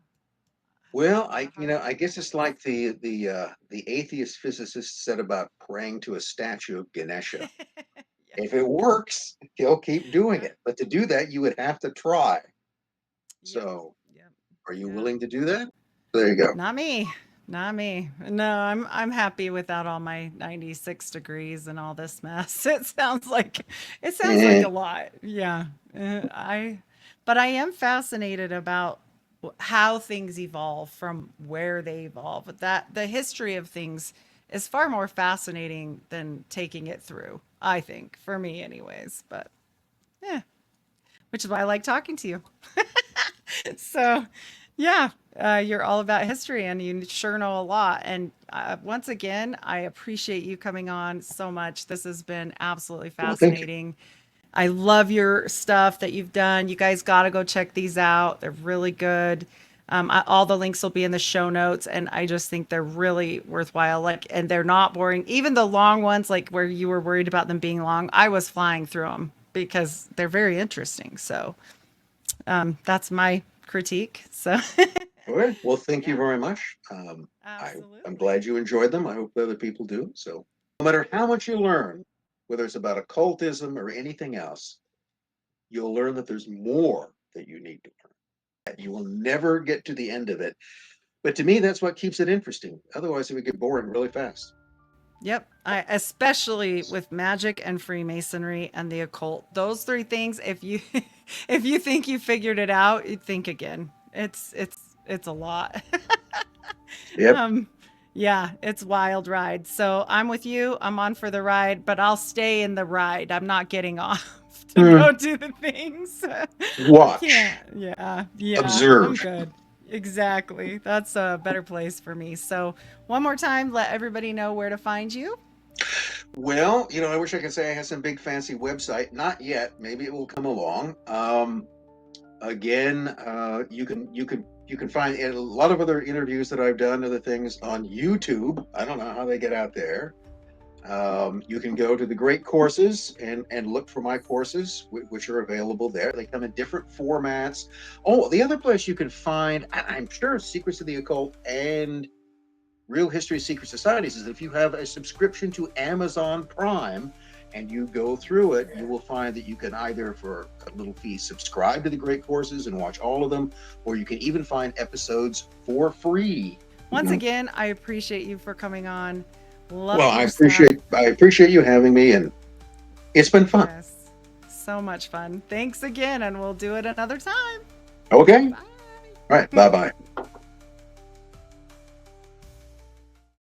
[SPEAKER 1] Well,
[SPEAKER 4] I don't know how to
[SPEAKER 1] I
[SPEAKER 4] get
[SPEAKER 1] guess
[SPEAKER 4] into
[SPEAKER 1] it's
[SPEAKER 4] this.
[SPEAKER 1] like the atheist physicist said about praying to a statue of Ganesha.
[SPEAKER 4] Yeah.
[SPEAKER 1] If it works, he'll keep doing
[SPEAKER 4] Yep.
[SPEAKER 1] it. But to do that, you would have to try.
[SPEAKER 4] Yep.
[SPEAKER 1] So,
[SPEAKER 4] Yep.
[SPEAKER 1] are you
[SPEAKER 4] Yeah.
[SPEAKER 1] willing to do that? There you go.
[SPEAKER 4] Not me. Not me. No, I'm happy without all my 96 degrees and all this mess. It sounds like
[SPEAKER 1] Eh,
[SPEAKER 4] a lot. Yeah. But I am fascinated about how things evolve from where they evolve. That the history of things is far more fascinating than taking it through, I think, for me anyways. But yeah, which is why I like talking to you. So, yeah, you're all about history and you sure know a lot. And once again, I appreciate you coming on so much. This has been absolutely
[SPEAKER 1] well, thank you.
[SPEAKER 4] fascinating. I love your stuff that you've done. You guys got to go check these out. They're really good. All the links will be in the show notes, and I just think they're really worthwhile. Like, and they're not boring. Even the long ones, like where you were worried about them being long, I was flying through them because they're very interesting. So, that's my critique. So,
[SPEAKER 1] All right. Well, thank you
[SPEAKER 4] yeah,
[SPEAKER 1] very much. I'm
[SPEAKER 4] absolutely.
[SPEAKER 1] glad you enjoyed them. I hope other people do. So, no matter how much you learn, whether it's about occultism or anything else, you'll learn that there's more that you need to learn. You will never get to the end of it. But to me, that's what keeps it interesting. Otherwise, it would get boring really fast.
[SPEAKER 4] Yep. I especially with magic and Freemasonry and the occult. Those three things, if you if you think you figured it out, you think again. It's a lot.
[SPEAKER 1] Yep.
[SPEAKER 4] um yeah, it's wild ride. So I'm with you. I'm on for the ride, but I'll stay in the ride. I'm not getting off to
[SPEAKER 1] Hmm.
[SPEAKER 4] go do the things. I
[SPEAKER 1] Watch,
[SPEAKER 4] can't. Yeah. Yeah. I'm
[SPEAKER 1] observe.
[SPEAKER 4] good. Exactly. That's a better place for me. So, one more time, let everybody know where to find you.
[SPEAKER 1] Well, I wish I could say I had some big fancy website. Not yet. Maybe it will come along. Again, you can find a lot of other interviews that I've done, other things on YouTube. I don't know how they get out there. You can go to the great courses and look for my courses, which are available there. They come in different formats. Oh, the other place you can find, I'm sure, Secrets of the Occult and Real History of Secret Societies is if you have a subscription to Amazon Prime and you go through it, you will find that you can either, for a little fee, subscribe to the great courses and watch all of them, or you can even find episodes for free.
[SPEAKER 4] Once again, I appreciate you for coming on.
[SPEAKER 1] Well,
[SPEAKER 4] Loving your stuff.
[SPEAKER 1] I appreciate you having me, and it's been fun.
[SPEAKER 4] Yes. So much fun. Thanks again, and we'll do it another time.
[SPEAKER 1] Okay.
[SPEAKER 4] Bye.
[SPEAKER 1] All right. Bye bye.